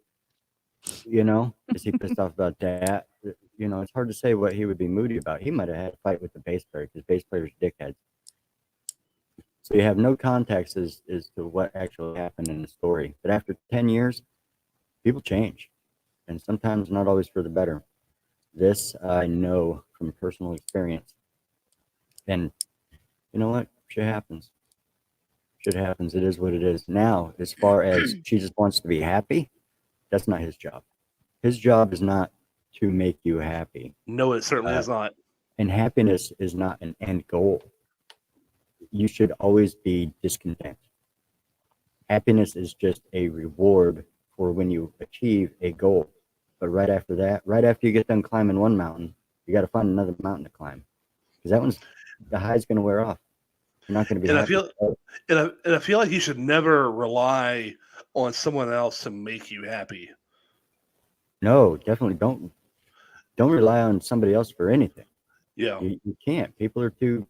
Speaker 1: You know, is he pissed off about that? You know, it's hard to say what he would be moody about. He might have had a fight with the bass player because bass players are dickheads. So you have no context as to what actually happened in the story. But after 10 years, people change, and sometimes not always for the better. This I know from personal experience. And you know what? Shit happens. Shit happens. It is what it is. Now, as far as she just wants to be happy, that's not his job. His job is not to make you happy.
Speaker 3: No, it certainly is not.
Speaker 1: And happiness is not an end goal. You should always be discontent. Happiness is just a reward for when you achieve a goal. But right after that, right after you get done climbing one mountain, you got to find another mountain to climb because that one's the high's going to wear off. You're not going to be
Speaker 3: And
Speaker 1: happy.
Speaker 3: I feel like you should never rely on someone else to make you happy.
Speaker 1: No, definitely don't rely on somebody else for anything.
Speaker 3: Yeah.
Speaker 1: You can't. People are too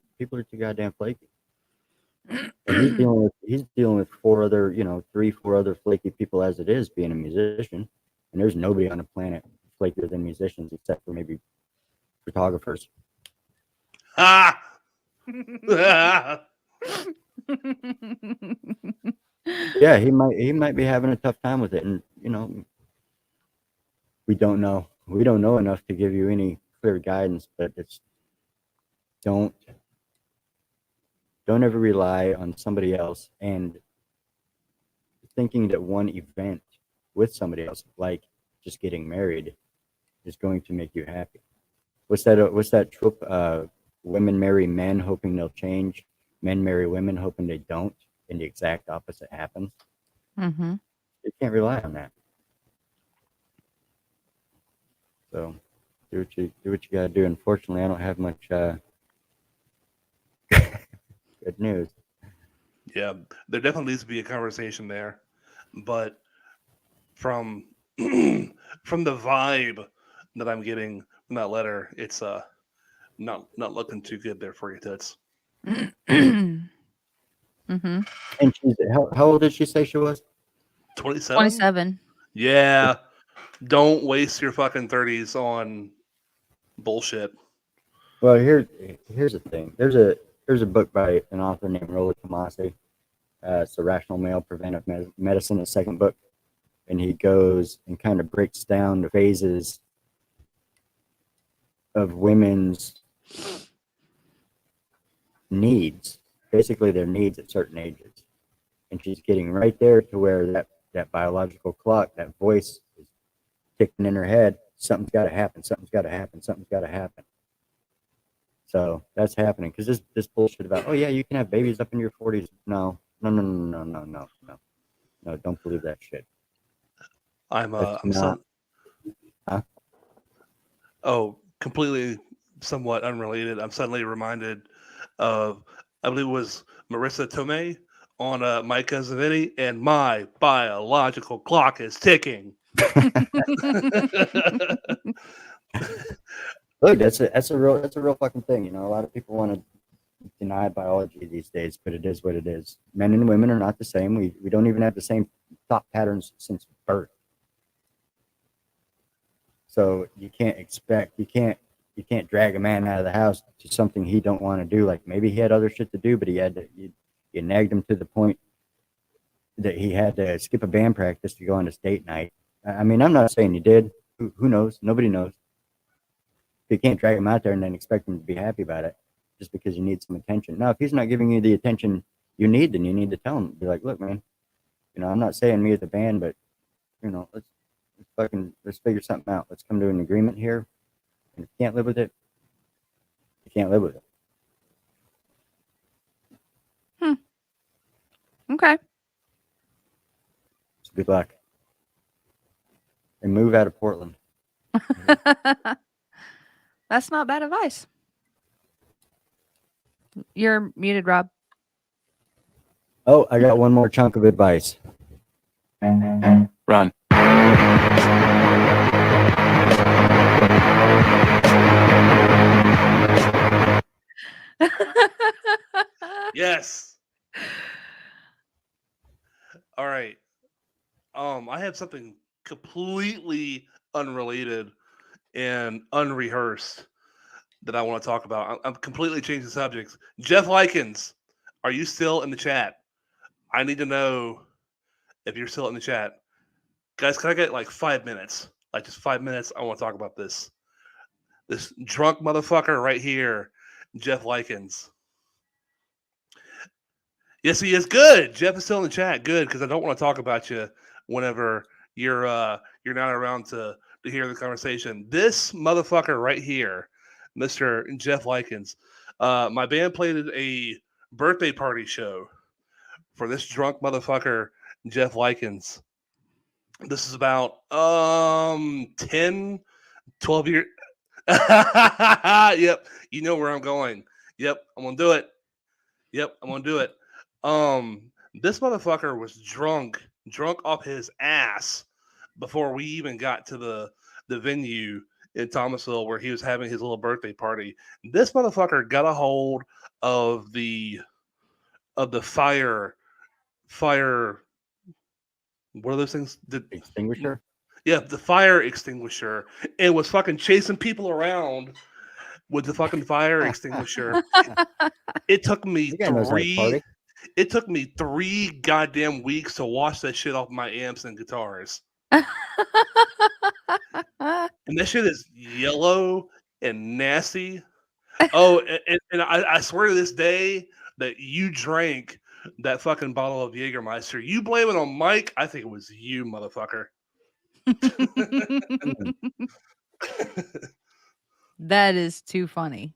Speaker 1: goddamn flaky. And he's dealing with 4 other flaky people as it is being a musician. And there's nobody on the planet flakier than musicians except for maybe photographers.
Speaker 3: Ah!
Speaker 1: Yeah, he might be having a tough time with it, and you know, we don't know. We don't know enough to give you any clear guidance, but it's don't ever rely on somebody else and thinking that one event with somebody else, like just getting married, is going to make you happy. What's that trope? Women marry men hoping they'll change. Men marry women hoping they don't, and the exact opposite happens.
Speaker 4: Mm-hmm.
Speaker 1: You can't rely on that. So do what you gotta do. Unfortunately, I don't have much good news.
Speaker 3: Yeah, there definitely needs to be a conversation there, but from from the vibe that I'm getting from that letter, it's not looking too good there for you, Toots.
Speaker 4: Mm-hmm.
Speaker 1: And she's how old did she say she was?
Speaker 3: 27?
Speaker 4: 27.
Speaker 3: Yeah, don't waste your fucking 30s on bullshit.
Speaker 1: Well, here's the thing. There's a book by an author named Rollo Tomasi. It's The Rational Male Preventive Medicine, the second book, and he goes and kind of breaks down the phases of women's needs, basically their needs at certain ages. And she's getting right there to where that biological clock, that voice is ticking in her head. Something's got to happen. Something's got to happen. Something's got to happen. So that's happening because this bullshit about, oh yeah, you can have babies up in your 40s. No, don't believe that shit.
Speaker 3: I'm
Speaker 1: not. Huh?
Speaker 3: Oh, completely, somewhat unrelated. I'm suddenly reminded of, I believe it was Marissa Tomei on Mike Zavini, and my biological clock is ticking.
Speaker 1: Look, that's a real fucking thing. You know, a lot of people want to deny biology these days, but it is what it is. Men and women are not the same. We don't even have the same thought patterns since birth. So you can't drag a man out of the house to something he don't want to do. Like maybe he had other shit to do, but you nagged him to the point that he had to skip a band practice to go on his date night. I mean, I'm not saying he did. Who knows? Nobody knows. You can't drag him out there and then expect him to be happy about it just because you need some attention. Now, if he's not giving you the attention you need, then you need to tell him. Be like, look, man, I'm not saying me as a band, but let's figure something out. Let's come to an agreement here. And if you can't live with it, you can't live with it.
Speaker 4: Okay.
Speaker 1: So good luck. And move out of Portland.
Speaker 4: That's not bad advice. You're muted, Rob.
Speaker 1: Oh, I got one more chunk of advice. Run.
Speaker 3: Yes. All right. I have something completely unrelated and unrehearsed that I want to talk about. I'm completely changing subjects. Jeff Likens, are you still in the chat? I need to know if you're still in the chat. Guys, can I get like 5 minutes? Like just 5 minutes. I want to talk about this. This drunk motherfucker right here, Jeff Likens. Yes, he is. Good. Jeff is still in the chat. Good, because I don't want to talk about you whenever you're not around to hear the conversation. This motherfucker right here, Mr. Jeff Likens. My band played at a birthday party show for this drunk motherfucker, Jeff Likens. This is about 10, 12 years. Yep, you know where I'm going. Yep, I'm gonna do it. Yep, I'm gonna do it. This motherfucker was drunk off his ass before we even got to the venue in Thomasville where he was having his little birthday party. This motherfucker got a hold of the fire. What are those things? The
Speaker 1: extinguisher.
Speaker 3: Yeah, the fire extinguisher, and was fucking chasing people around with the fucking fire extinguisher. It took me It took me 3 goddamn weeks to wash that shit off my amps and guitars. And that shit is yellow and nasty. Oh, and I swear to this day that you drank that fucking bottle of Jägermeister. You blame it on Mike? I think it was you, motherfucker.
Speaker 4: That is too funny.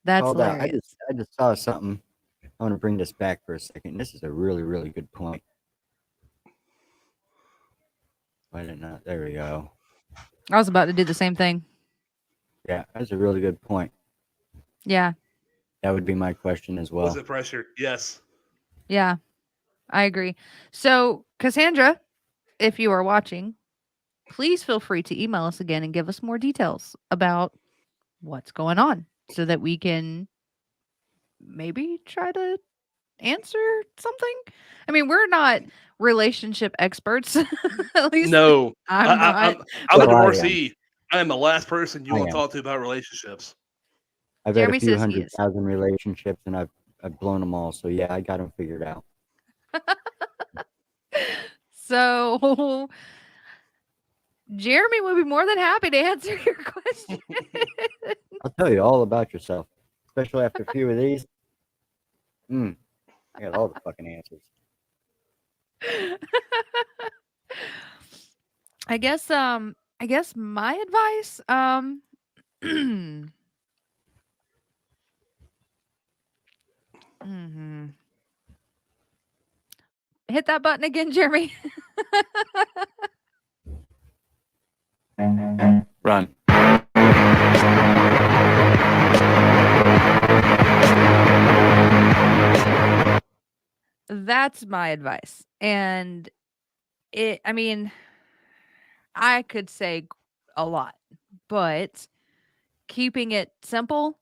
Speaker 4: That's hilarious.
Speaker 1: I just saw something. I want to bring this back for a second. This is a really, really good point. Why did not? There we go.
Speaker 4: I was about to do the same thing.
Speaker 1: Yeah, that's a really good point.
Speaker 4: Yeah.
Speaker 1: That would be my question as well.
Speaker 3: Was it pressure? Yes.
Speaker 4: Yeah, I agree. So, Cassandra, if you are watching, please feel free to email us again and give us more details about what's going on so that we can maybe try to answer something. I mean, we're not relationship experts. At least
Speaker 3: no,
Speaker 4: I'm
Speaker 3: a divorcee. I am the last person you want to
Speaker 1: am.
Speaker 3: talk to about relationships.
Speaker 1: I've
Speaker 4: Jeremy
Speaker 1: had a few
Speaker 4: says he is.
Speaker 1: 100,000 relationships, and I've blown them all. So yeah, I got them figured out.
Speaker 4: So Jeremy would be more than happy to answer your question.
Speaker 1: I'll tell you all about yourself, especially after a few of these. I got all the fucking answers.
Speaker 4: I guess my advice, hit that button again, Jeremy.
Speaker 1: Run.
Speaker 4: That's my advice. And I mean, I could say a lot, but keeping it simple,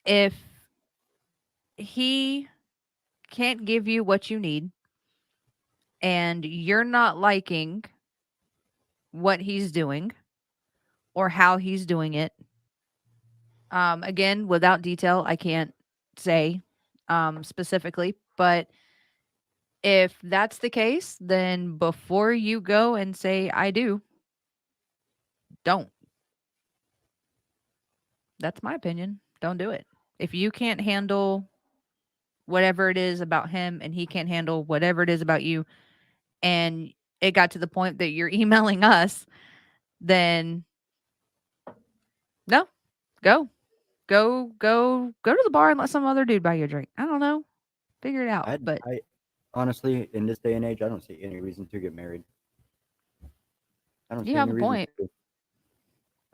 Speaker 4: if he can't give you what you need and you're not liking what he's doing or how he's doing it, again, without detail, I can't say specifically, but if that's the case, then before you go and say I do, don't. That's my opinion. Don't do it. If you can't handle whatever it is about him and he can't handle whatever it is about you, and it got to the point that you're emailing us, then no, go. Go to the bar and let some other dude buy you a drink. I don't know. Figure it out. But
Speaker 1: I honestly, in this day and age, I don't see any reason to get married. I don't
Speaker 4: you
Speaker 1: see
Speaker 4: have
Speaker 1: any
Speaker 4: a
Speaker 1: reason
Speaker 4: point.
Speaker 1: to.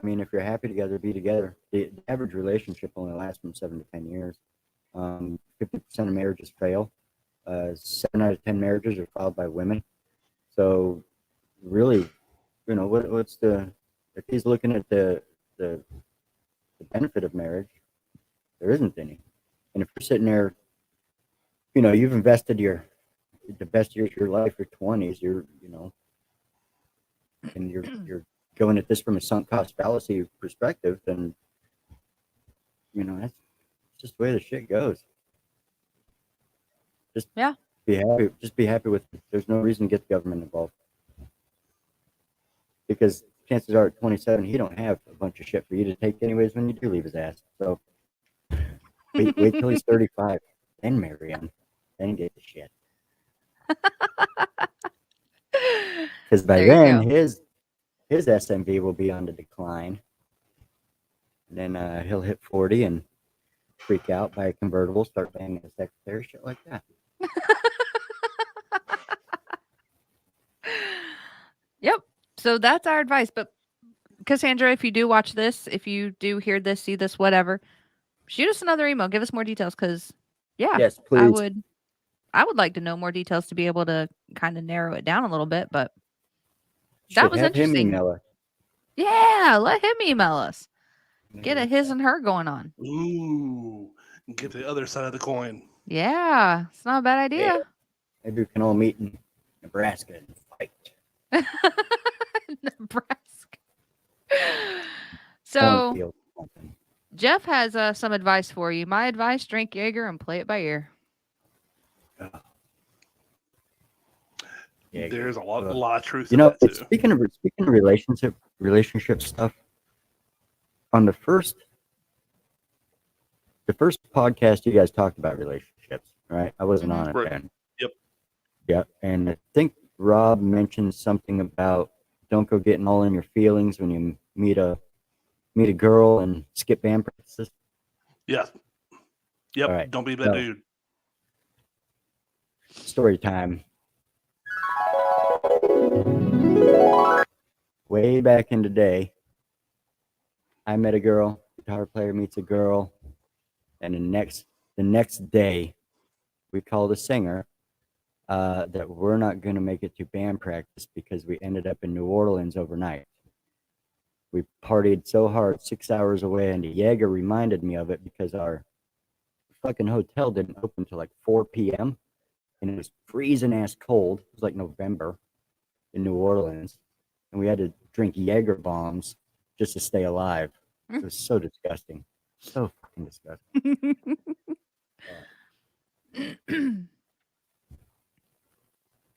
Speaker 1: I mean, if you're happy together, be together. The average relationship only lasts from 7 to 10 years. 50% of marriages fail. 7 out of 10 marriages are filed by women. So, really, what's if he's looking at the benefit of marriage, there isn't any. And if you're sitting there, you've invested the best years of your life, your 20s, and you're going at this from a sunk cost fallacy perspective, then that's just the way the shit goes. Just
Speaker 4: Yeah.
Speaker 1: be happy. Just be happy with it. There's no reason to get the government involved, because chances are at 27 he don't have a bunch of shit for you to take anyways when you do leave his ass. So wait till he's 35, then marry him, then get the shit. Because by
Speaker 4: There you
Speaker 1: then
Speaker 4: go.
Speaker 1: his SMV will be on the decline. And then he'll hit 40 and freak out, buy a convertible, start banging a secretary, shit like that.
Speaker 4: Yep. So that's our advice. But Cassandra, if you do watch this, if you do hear this, see this, whatever, shoot us another email. Give us more details, because
Speaker 1: Yes,
Speaker 4: I
Speaker 1: please.
Speaker 4: would like to know more details to be able to kind of narrow it down a little bit. But that
Speaker 1: Should
Speaker 4: was
Speaker 1: have him
Speaker 4: interesting.
Speaker 1: email us.
Speaker 4: Yeah, let him email us. Get a his and her going on.
Speaker 3: Ooh, get the other side of the coin.
Speaker 4: Yeah, it's not a bad idea.
Speaker 1: Maybe we can all meet in Nebraska and fight.
Speaker 4: Nebraska. So
Speaker 1: Cornfield, something.
Speaker 4: Jeff has some advice for you. My advice: drink Jaeger and play it by ear.
Speaker 1: Yeah,
Speaker 3: There's a lot of truth
Speaker 1: You
Speaker 3: to
Speaker 1: know,
Speaker 3: that too.
Speaker 1: speaking of relationship stuff, on the first podcast you guys talked about relationships, right? I wasn't on it
Speaker 3: Right.
Speaker 1: then.
Speaker 3: Yep.
Speaker 1: Yeah, and I think Rob mentioned something about don't go getting all in your feelings when you meet a girl and skip band practices.
Speaker 3: Yeah. Yep.
Speaker 1: All right,
Speaker 3: Don't be that
Speaker 1: so-
Speaker 3: dude.
Speaker 1: Story time. Way back in the day, I met a girl, guitar player meets a girl, and the next day we called a singer that we're not going to make it to band practice because we ended up in New Orleans overnight. We partied so hard, 6 hours away, and the Jaeger reminded me of it because our fucking hotel didn't open till like 4 p.m. and it was freezing ass cold. It was like November in New Orleans, and we had to drink Jaeger bombs just to stay alive. It was so disgusting, so fucking disgusting.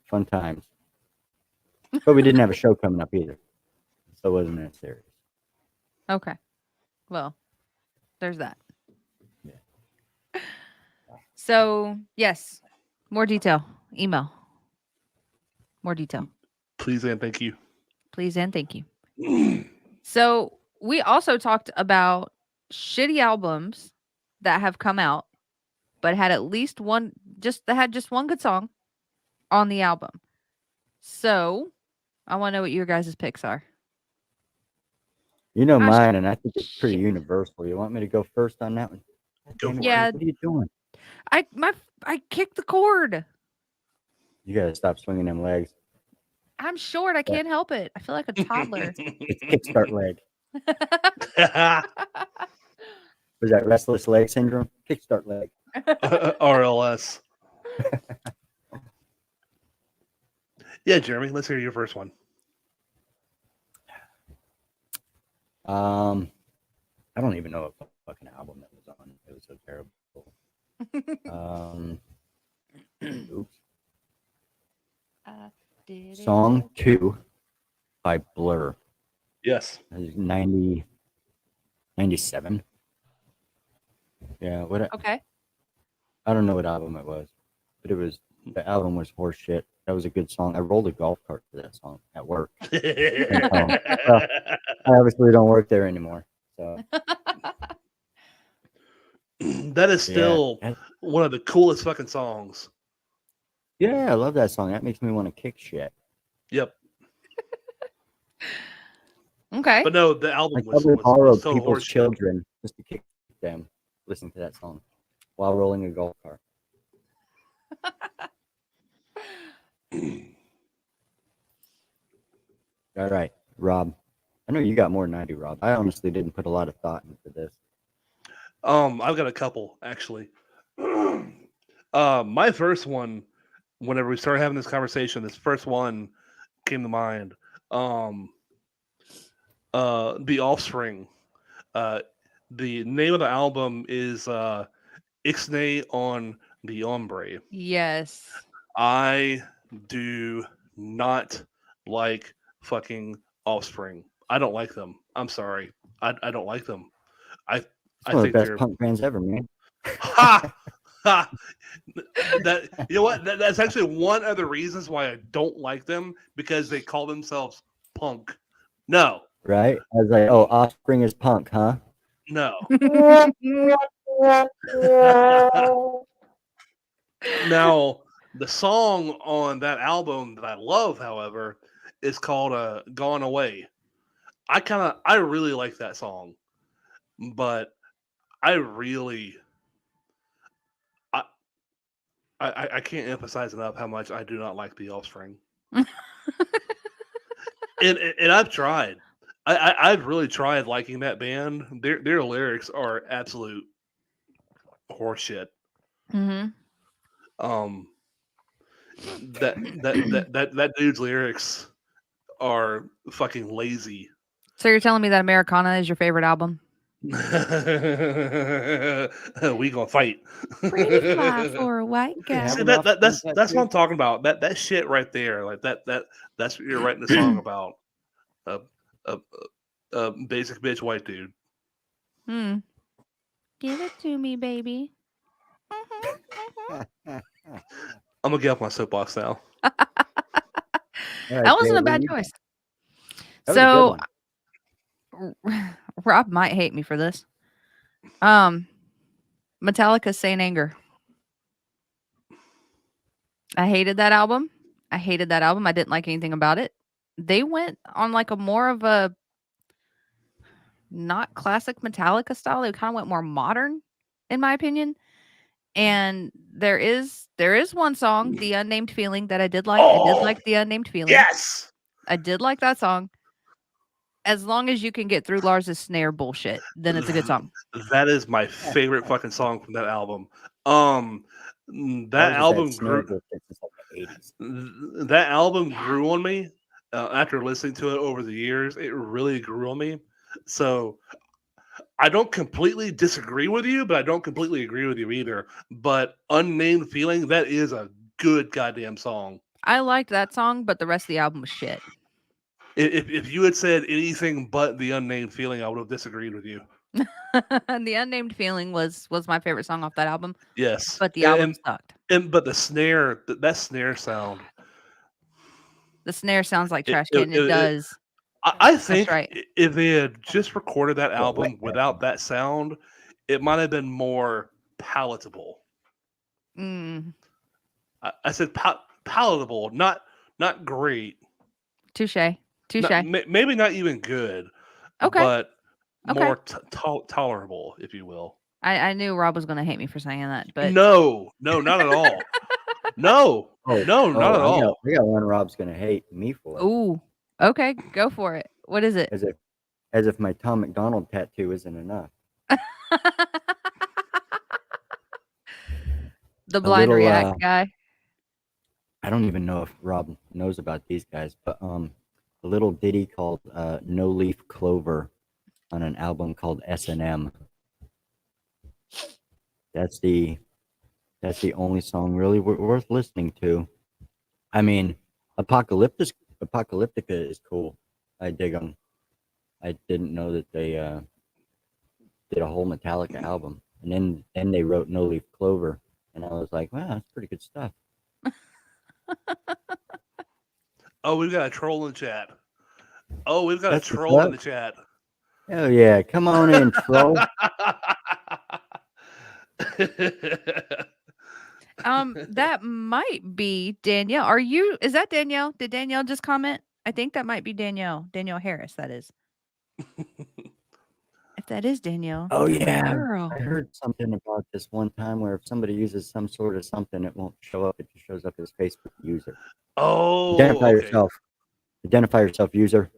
Speaker 1: Fun times, but we didn't have a show coming up either, so it wasn't that serious.
Speaker 4: Okay. Well, there's that.
Speaker 1: Yeah.
Speaker 4: So, yes, more detail. Email. More detail.
Speaker 3: Please and thank you.
Speaker 4: Please and thank you. So, we also talked about shitty albums that have come out, but had at least one, that had just one good song on the album. So, I want to know what your guys' picks are.
Speaker 1: You know
Speaker 4: Gosh,
Speaker 1: mine, and I think it's pretty
Speaker 4: shit.
Speaker 1: universal. You want me to go first on that one?
Speaker 3: Go
Speaker 1: Damn it,
Speaker 3: for
Speaker 4: Yeah.
Speaker 1: What are you doing?
Speaker 4: I kicked the cord.
Speaker 1: You gotta stop swinging them legs.
Speaker 4: I'm short. I can't help it. I feel like a toddler.
Speaker 1: It's kickstart leg. Was that restless leg syndrome? Kickstart leg.
Speaker 3: RLS. Yeah, Jeremy, let's hear your first one.
Speaker 1: I don't even know what fucking album that was on. It was so terrible. Oops.
Speaker 4: I did
Speaker 1: Song
Speaker 4: it.
Speaker 1: 2 by Blur.
Speaker 3: Yes.
Speaker 1: That is 90, 97. Yeah,
Speaker 4: Okay.
Speaker 1: I don't know what album it was, but the album was horse shit. That was a good song. I rolled a golf cart to that song at work. Well, I obviously don't work there anymore. So
Speaker 3: That is
Speaker 1: yeah,
Speaker 3: still one of the coolest fucking songs.
Speaker 1: yeah, I love that song. That makes me want to kick shit.
Speaker 3: Yep.
Speaker 4: Okay.
Speaker 3: But no, the
Speaker 1: I
Speaker 3: album was
Speaker 1: probably borrowed
Speaker 3: total
Speaker 1: people's
Speaker 3: horseshit.
Speaker 1: children just to kick them listening to that song while rolling a golf cart. All right, Rob. I know you got more than I do, Rob. I honestly didn't put a lot of thought into this.
Speaker 3: I've got a couple actually. My first one, whenever we started having this conversation, this first one came to mind. The Offspring. The name of the album is Ixnay on the Ombre.
Speaker 4: Yes.
Speaker 3: I do not like fucking Offspring. I don't like them. I'm sorry. I don't like them. I
Speaker 1: It's
Speaker 3: I
Speaker 1: one of the
Speaker 3: think
Speaker 1: best
Speaker 3: they're
Speaker 1: punk bands ever, man.
Speaker 3: ha ha. That you know what? That's actually one of the reasons why I don't like them, because they call themselves punk. No,
Speaker 1: Right? I was like, oh, Offspring is punk, huh?
Speaker 3: no. Now, the song on that album that I love, however, is called "Gone Away." I really like that song, but I really, I, I can't emphasize enough how much I do not like the Offspring. And I've tried. I've really tried liking that band. Their lyrics are absolute horseshit.
Speaker 4: Mm-hmm.
Speaker 3: Um, that dude's lyrics are fucking lazy.
Speaker 4: So you're telling me that Americana is your favorite album?
Speaker 3: We gonna fight.
Speaker 4: Pretty fly for a white
Speaker 1: You have
Speaker 3: See
Speaker 4: guy.
Speaker 1: an
Speaker 3: that's
Speaker 1: Offspring
Speaker 3: that's what
Speaker 1: tattoo?
Speaker 3: I'm talking about. That shit right there, like that's what you're writing a song about. A a, a basic bitch white dude.
Speaker 4: Hmm. Give it to me, baby.
Speaker 3: I'm gonna get off my soapbox now.
Speaker 1: All right,
Speaker 4: That wasn't
Speaker 1: Jade,
Speaker 4: a
Speaker 1: what
Speaker 4: bad
Speaker 1: do you
Speaker 4: choice.
Speaker 1: got? That was a good
Speaker 4: So
Speaker 1: one.
Speaker 4: Rob might hate me for this. Metallica's Saint Anger. I hated that album. I didn't like anything about it. They went on like a more of a not classic Metallica style. They kind of went more modern, in my opinion. And there is one song, The Unnamed Feeling, that I did like. I did like
Speaker 3: Oh
Speaker 4: The Unnamed Feeling.
Speaker 3: yes,
Speaker 4: I did like that song. As long as you can get through Lars's snare bullshit, then it's a good song.
Speaker 3: that is my favorite fucking song from that album. Um, that
Speaker 1: Ours is that
Speaker 3: album
Speaker 1: snare
Speaker 3: grew.
Speaker 1: bullshit since like the 80s.
Speaker 3: That album grew on me after listening to it over the years. It really grew on me. So I don't completely disagree with you, but I don't completely agree with you either. But Unnamed Feeling, that is a good goddamn song.
Speaker 4: I liked that song, but the rest of the album was shit.
Speaker 3: If you had said anything but the Unnamed Feeling, I would have disagreed with you.
Speaker 4: The Unnamed Feeling was my favorite song off that album,
Speaker 3: Yes,
Speaker 4: but the album sucked.
Speaker 3: but the snare, that snare sound.
Speaker 4: The snare sounds like
Speaker 3: It,
Speaker 4: trash
Speaker 3: it,
Speaker 4: can. It
Speaker 3: it,
Speaker 4: does.
Speaker 3: I think
Speaker 4: right.
Speaker 3: if they had just recorded that
Speaker 1: Well,
Speaker 3: album
Speaker 1: right.
Speaker 3: without that sound, it might have been more palatable.
Speaker 4: Mm,
Speaker 3: I said palatable, not great.
Speaker 4: touche.
Speaker 3: Maybe not even good,
Speaker 4: Okay.
Speaker 3: but
Speaker 4: Okay.
Speaker 3: more tolerable, if you will.
Speaker 4: I knew Rob was going to hate me for saying that, but
Speaker 3: No, not at all. No,
Speaker 1: Oh,
Speaker 3: not at all.
Speaker 1: I got one Rob's gonna hate me for.
Speaker 4: ooh, okay, go for it. What is it?
Speaker 1: As if my Tom McDonald tattoo isn't enough.
Speaker 4: The blind
Speaker 1: little,
Speaker 4: react guy.
Speaker 1: I don't even know if Rob knows about these guys, but a little ditty called "No Leaf Clover" on an album called S&M. That's the only song really worth listening to. I mean, Apocalyptica is cool. I dig them. I didn't know that they did a whole Metallica album, and then they wrote No Leaf Clover, and I was like, wow, that's pretty good stuff.
Speaker 3: Oh, we've got a troll in the chat. Oh, we've got
Speaker 1: That's
Speaker 3: a
Speaker 1: what's
Speaker 3: troll in
Speaker 1: up.
Speaker 3: the chat.
Speaker 1: Hell yeah, come on in, troll.
Speaker 4: That might be Danielle. Is that Danielle? Did Danielle just comment? I think that might be Danielle. Danielle Harris, that is. If that is Danielle.
Speaker 1: Oh yeah,
Speaker 4: girl.
Speaker 1: I heard something about this one time where if somebody uses some sort of something, it won't show up. It just shows up as Facebook user.
Speaker 3: Oh,
Speaker 1: Identify
Speaker 3: okay.
Speaker 1: yourself. Identify yourself, user.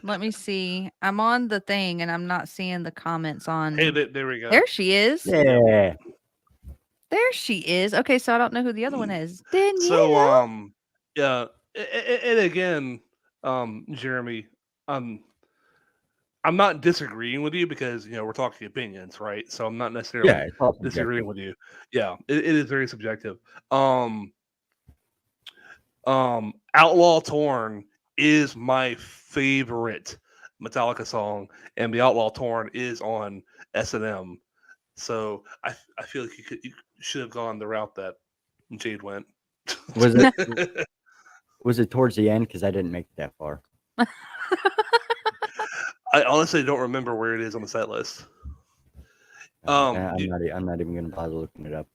Speaker 4: Let me see. I'm on the thing and I'm not seeing the comments on.
Speaker 3: Hey, there we go.
Speaker 4: There she is.
Speaker 1: Yeah.
Speaker 4: There she is. Okay, so I don't know who the other one is. Danielle.
Speaker 3: So, yeah, and again, Jeremy, I'm not disagreeing with you because we're talking opinions, right? So I'm not necessarily
Speaker 1: Yeah, it's all
Speaker 3: disagreeing
Speaker 1: subjective.
Speaker 3: with you. Yeah, it is very subjective. Outlaw Torn is my favorite Metallica song, and the Outlaw Torn is on S&M. So I feel like you should have gone the route that Jade went.
Speaker 1: Was it was it towards the end? Because I didn't make it that far.
Speaker 3: I honestly don't remember where it is on the set list.
Speaker 1: I'm not even gonna bother looking it up.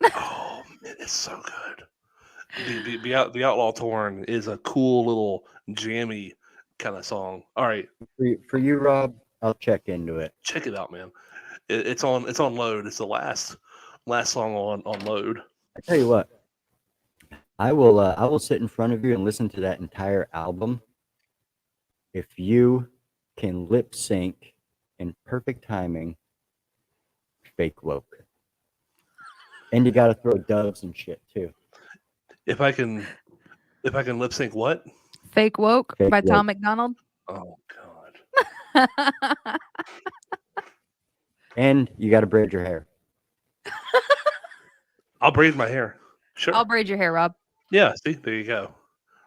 Speaker 3: Oh man, it's so good. The Outlaw Torn is a cool little jammy kind of song. All right,
Speaker 1: For you, Rob, I'll check into it.
Speaker 3: check it out, man. It's on load. It's the last song on load.
Speaker 1: I tell you what, I will sit in front of you and listen to that entire album if you can lip sync in perfect timing Fake Woke. And you gotta throw dubs and shit too.
Speaker 3: If I can lip sync what?
Speaker 4: Fake Woke
Speaker 1: Fake
Speaker 4: by
Speaker 1: Woke.
Speaker 4: Tom McDonald.
Speaker 3: Oh god.
Speaker 1: And you gotta braid your hair.
Speaker 3: I'll braid my hair. Sure.
Speaker 4: I'll braid your hair, Rob.
Speaker 3: Yeah, see, there you go.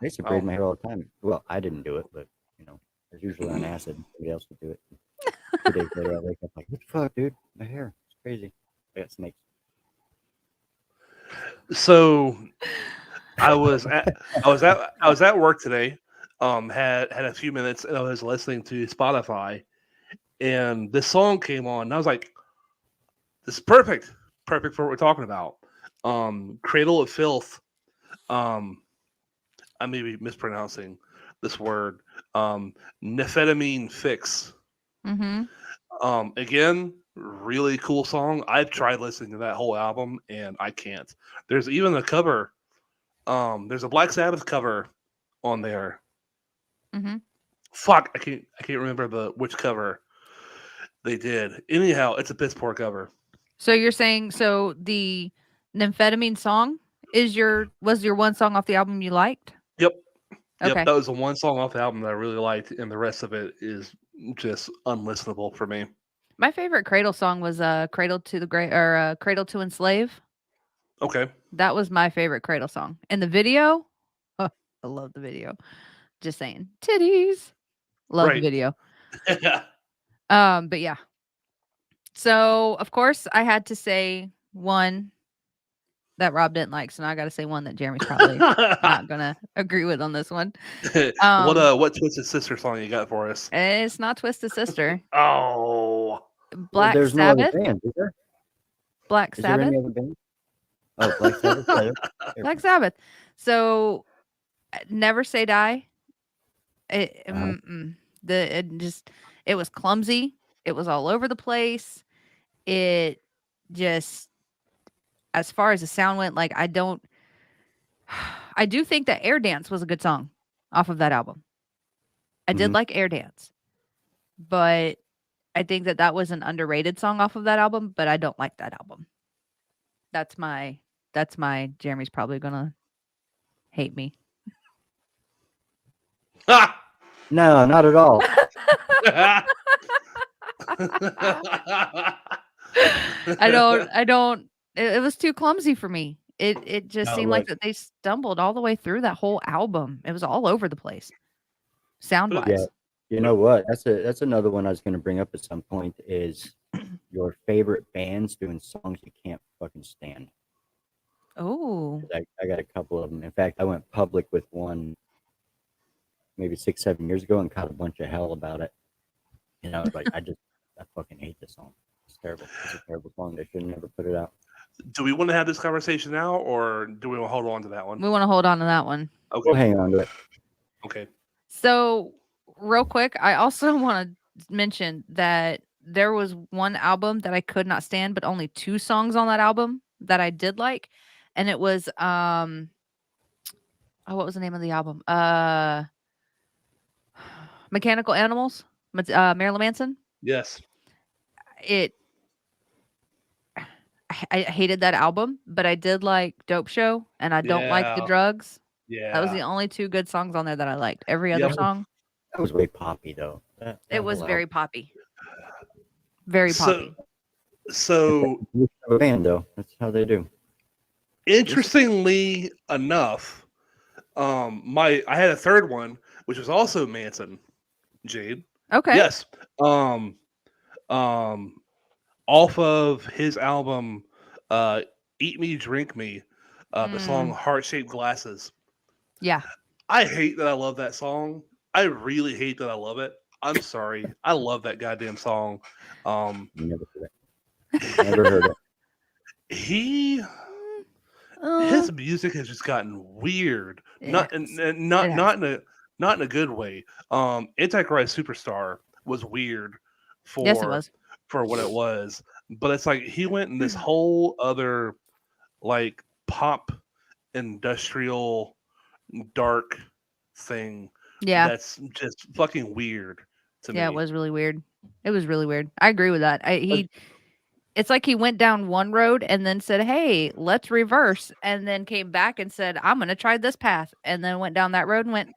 Speaker 1: I used to braid
Speaker 3: Oh.
Speaker 1: my hair all the time. Well, I didn't do it, but I was usually on acid. Somebody else would do it. 2 days later, I wake up like, what the fuck, dude? My hair. It's crazy. I got snakes.
Speaker 3: So I was at work today. Had a few minutes and I was listening to Spotify and this song came on and I was like, this is perfect for what we're talking about. Cradle of Filth. I may be mispronouncing this word. Nephetamine Fix.
Speaker 4: Mm-hmm.
Speaker 3: Again, really cool song. I've tried listening to that whole album and I can't. There's even a cover. There's a Black Sabbath cover on there.
Speaker 4: Mm-hmm.
Speaker 3: Fuck, I can't remember which cover they did. Anyhow, it's a piss poor cover.
Speaker 4: So you're saying the Nymphetamine song was your one song off the album you liked?
Speaker 3: Yep.
Speaker 4: Okay.
Speaker 3: Yep, that was the one song off the album that I really liked, and the rest of it is just unlistenable for me.
Speaker 4: My favorite Cradle song was Cradle to the Grave or Cradle to Enslave.
Speaker 3: Okay.
Speaker 4: That was my favorite Cradle song. And the video, I love the video. Just saying. Titties. Love the
Speaker 3: Right.
Speaker 4: video. But yeah. So of course I had to say one that Rob didn't like. So now I gotta say one that Jeremy's probably not gonna agree with on this one.
Speaker 3: What Twisted Sister song you got for us?
Speaker 4: It's not Twisted Sister.
Speaker 3: Oh,
Speaker 4: Black
Speaker 1: There's
Speaker 4: Sabbath.
Speaker 1: no other band, is there?
Speaker 4: Black
Speaker 1: Is there
Speaker 4: Sabbath.
Speaker 1: any other band? Oh, Black Sabbath. Yeah,
Speaker 4: Black Sabbath. So Never Say Die. It was clumsy. It was all over the place. It just, as far as the sound went, like I do think that Air Dance was a good song off of that album. I did
Speaker 1: Mhm.
Speaker 4: like Air Dance, but I think that was an underrated song off of that album, but I don't like that album. That's my Jeremy's probably gonna hate me.
Speaker 1: No, not at all.
Speaker 4: I don't it was too clumsy for me. It just
Speaker 1: No,
Speaker 4: seemed like
Speaker 1: look.
Speaker 4: that they stumbled all the way through that whole album. It was all over the place, sound
Speaker 3: But
Speaker 1: Yeah,
Speaker 4: wise.
Speaker 1: you know what? That's another one I was going to bring up at some point is your favorite bands doing songs you can't fucking stand.
Speaker 4: Oh,
Speaker 1: 'Cause I got a couple of them. In fact, I went public with one maybe 6, 7 years ago and caught a bunch of hell about it. And I was like, I fucking hate this song. It's terrible. It's a terrible song. They should never put it out.
Speaker 3: do we want to have this conversation now, or do we want to hold on to that one?
Speaker 4: we want to hold on to that one.
Speaker 3: Okay.
Speaker 1: We'll hang on to it.
Speaker 3: Okay.
Speaker 4: So, real quick, I also want to mention that there was one album that I could not stand, but only 2 songs on that album that I did like, and it was oh, what was the name of the album? Mechanical Animals, Marilyn Manson.
Speaker 3: Yes.
Speaker 4: I hated that album, but I did like Dope Show, and I don't like the
Speaker 3: Yeah.
Speaker 4: drugs.
Speaker 3: Yeah.
Speaker 4: That was the only 2 good songs on there that I liked. Every other
Speaker 3: Yep.
Speaker 4: song,
Speaker 1: That was way poppy though.
Speaker 4: it was
Speaker 1: whole
Speaker 4: very poppy. Very poppy.
Speaker 3: So
Speaker 1: album. A band though. That's how they do.
Speaker 3: interestingly enough, I had a third one, which was also Manson, Jade.
Speaker 4: Okay.
Speaker 3: Yes. Off of his album, "Eat Me, Drink Me," the song "Heart Shaped Glasses."
Speaker 4: Yeah.
Speaker 3: I hate that I love that song. I really hate that I love it. I'm sorry. I love that goddamn song.
Speaker 1: Never heard it. Never heard it.
Speaker 3: His music has just gotten weird. Not
Speaker 4: Yes.
Speaker 3: not in a good way. Antichrist Superstar was weird for
Speaker 4: Yes, it was.
Speaker 3: for what it was, but it's like he went in this whole other like pop industrial dark thing
Speaker 4: Yeah.
Speaker 3: that's just fucking weird to me.
Speaker 4: Yeah, it was really weird. It was really weird. I agree with that. It's like he went down one road and then said, "Hey, let's reverse," and then came back and said, "I'm going to try this path," and then went down that road and went,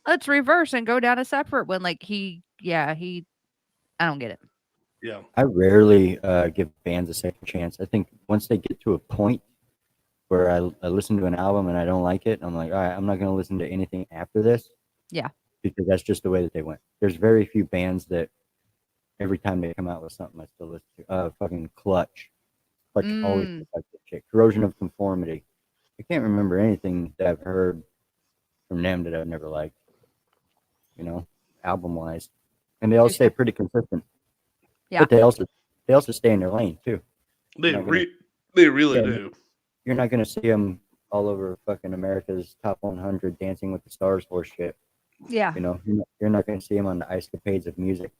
Speaker 4: let's reverse and go down a separate one. Like I don't get it.
Speaker 3: Yeah.
Speaker 1: I rarely give bands a second chance. I think once they get to a point where I listen to an album and I don't like it, I'm like, all right, I'm not going to listen to anything after this.
Speaker 4: Yeah.
Speaker 1: Because that's just the way that they went. There's very few bands that every time they come out with something I still listen to. Fucking Clutch. Clutch always puts out good shit. Corrosion of Conformity. I can't remember anything that I've heard from them that I've never liked. You know, album wise. And they all stay pretty consistent.
Speaker 4: Yeah.
Speaker 1: But they also stay in their lane too.
Speaker 3: They
Speaker 1: Not gonna-
Speaker 3: they really
Speaker 1: Yeah.
Speaker 3: do.
Speaker 1: You're not going to see them all over fucking America's top 100 Dancing with the Stars horse shit.
Speaker 4: Yeah.
Speaker 1: You know, you're not going to see them on the Ice Capades of Music.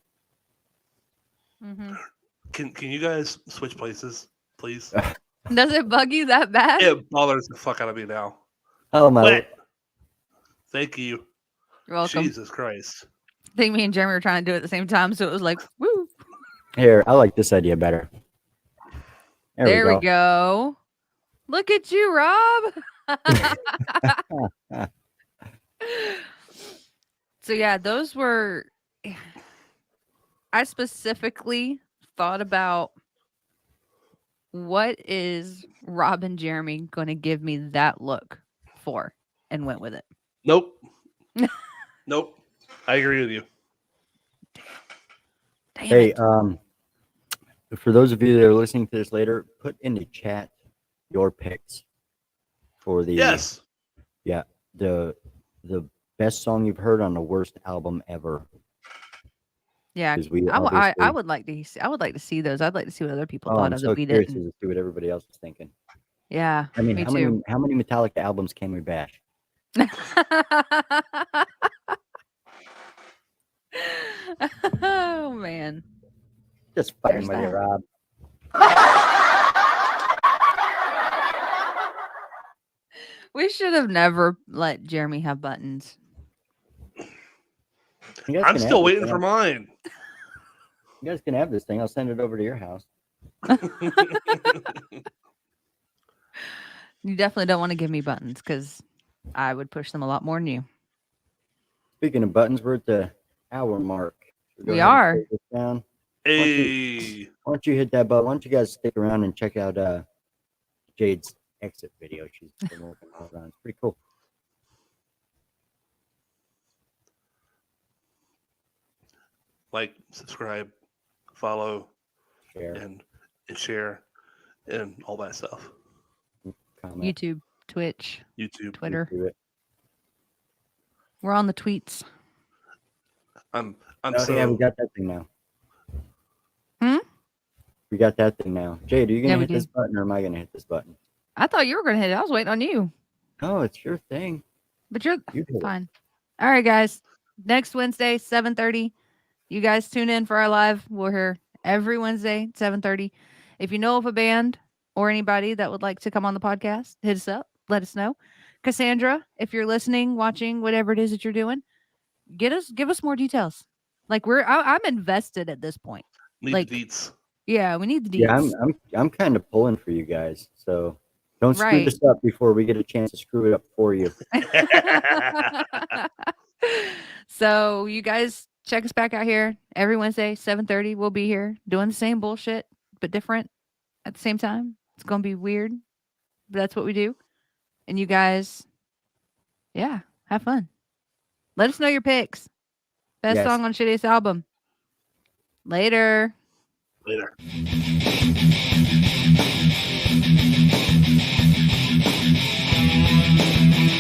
Speaker 4: Mm-hmm.
Speaker 3: Can you guys switch places, please?
Speaker 4: Does it bug you that bad?
Speaker 3: It bothers the fuck out of me now.
Speaker 1: Oh my!
Speaker 3: Wet. Thank you.
Speaker 4: You're welcome.
Speaker 3: Jesus Christ.
Speaker 4: I think me and Jeremy were trying to do it at the same time, so it was like, woo.
Speaker 1: Here, I like this idea better.
Speaker 4: There we go. Look at you, Rob. So yeah, those were. I specifically thought about what is Rob and Jeremy going to give me that look for, and went with it.
Speaker 3: Nope. Nope. I agree with you.
Speaker 4: Damn
Speaker 1: Hey,
Speaker 4: it.
Speaker 1: for those of you that are listening to this later, put in the chat your picks for the the best song you've heard on the worst album ever.
Speaker 4: Yeah,
Speaker 1: 'Cause we
Speaker 4: I
Speaker 1: obviously-
Speaker 4: would like to see those. I'd like to see what other people
Speaker 1: Oh,
Speaker 4: thought
Speaker 1: I'm
Speaker 4: of
Speaker 1: so
Speaker 4: that we
Speaker 1: curious
Speaker 4: didn't.
Speaker 1: to see what everybody else is thinking.
Speaker 4: Yeah,
Speaker 1: I mean,
Speaker 4: me
Speaker 1: how
Speaker 4: too.
Speaker 1: many Metallica albums can we bash?
Speaker 4: Oh man.
Speaker 1: Just fucking
Speaker 4: There's
Speaker 1: with you,
Speaker 4: that.
Speaker 1: Rob.
Speaker 4: We should have never let Jeremy have buttons.
Speaker 1: You guys
Speaker 3: I'm
Speaker 1: can
Speaker 3: still
Speaker 1: have this
Speaker 3: waiting
Speaker 1: thing.
Speaker 3: for mine.
Speaker 1: You guys can have this thing. I'll send it over to your house.
Speaker 4: You definitely don't want to give me buttons because I would push them a lot more than you.
Speaker 1: Speaking of buttons, we're at the hour mark. So go
Speaker 4: We
Speaker 1: ahead and
Speaker 4: are.
Speaker 1: close this down.
Speaker 3: Hey.
Speaker 1: Why don't you hit that button? Why don't you guys stick around and check out Jade's exit video she's been working hard on. It's pretty cool.
Speaker 3: Like, subscribe, follow,
Speaker 1: Share,
Speaker 3: and share, and all that stuff.
Speaker 1: comment,
Speaker 4: YouTube, Twitch,
Speaker 3: YouTube.
Speaker 4: Twitter.
Speaker 1: do it.
Speaker 4: We're on the tweets.
Speaker 3: I'm
Speaker 1: Oh,
Speaker 3: so
Speaker 1: yeah, we got that thing now.
Speaker 4: Hmm?
Speaker 1: We got that thing now. Jade, are you
Speaker 4: Yeah,
Speaker 1: gonna
Speaker 4: we
Speaker 1: hit this button or am I gonna hit this button?
Speaker 4: I thought you were going to hit it. I was waiting on you.
Speaker 1: No, it's your thing.
Speaker 4: But you're
Speaker 1: You hit it.
Speaker 4: fine. All right, guys. Next Wednesday, 7:30. You guys tune in for our live. We're here every Wednesday, 7:30. If you know of a band or anybody that would like to come on the podcast, hit us up. Let us know. Cassandra, if you're listening, watching, whatever it is that you're doing, give us more details. Like I'm invested at this point.
Speaker 3: need
Speaker 4: like-
Speaker 3: the deets.
Speaker 4: Yeah, we need the
Speaker 1: Yeah,
Speaker 4: deets.
Speaker 1: I'm kind of pulling for you guys. So don't screw
Speaker 4: Right.
Speaker 1: this up before we get a chance to screw it up for you.
Speaker 4: So you guys check us back out here every Wednesday, 7:30. We'll be here doing the same bullshit, but different at the same time. It's gonna be weird, but that's what we do. And you guys, yeah, have fun. Let us know your picks. Best
Speaker 1: Yes.
Speaker 4: song on shittiest album. Later.
Speaker 3: Later.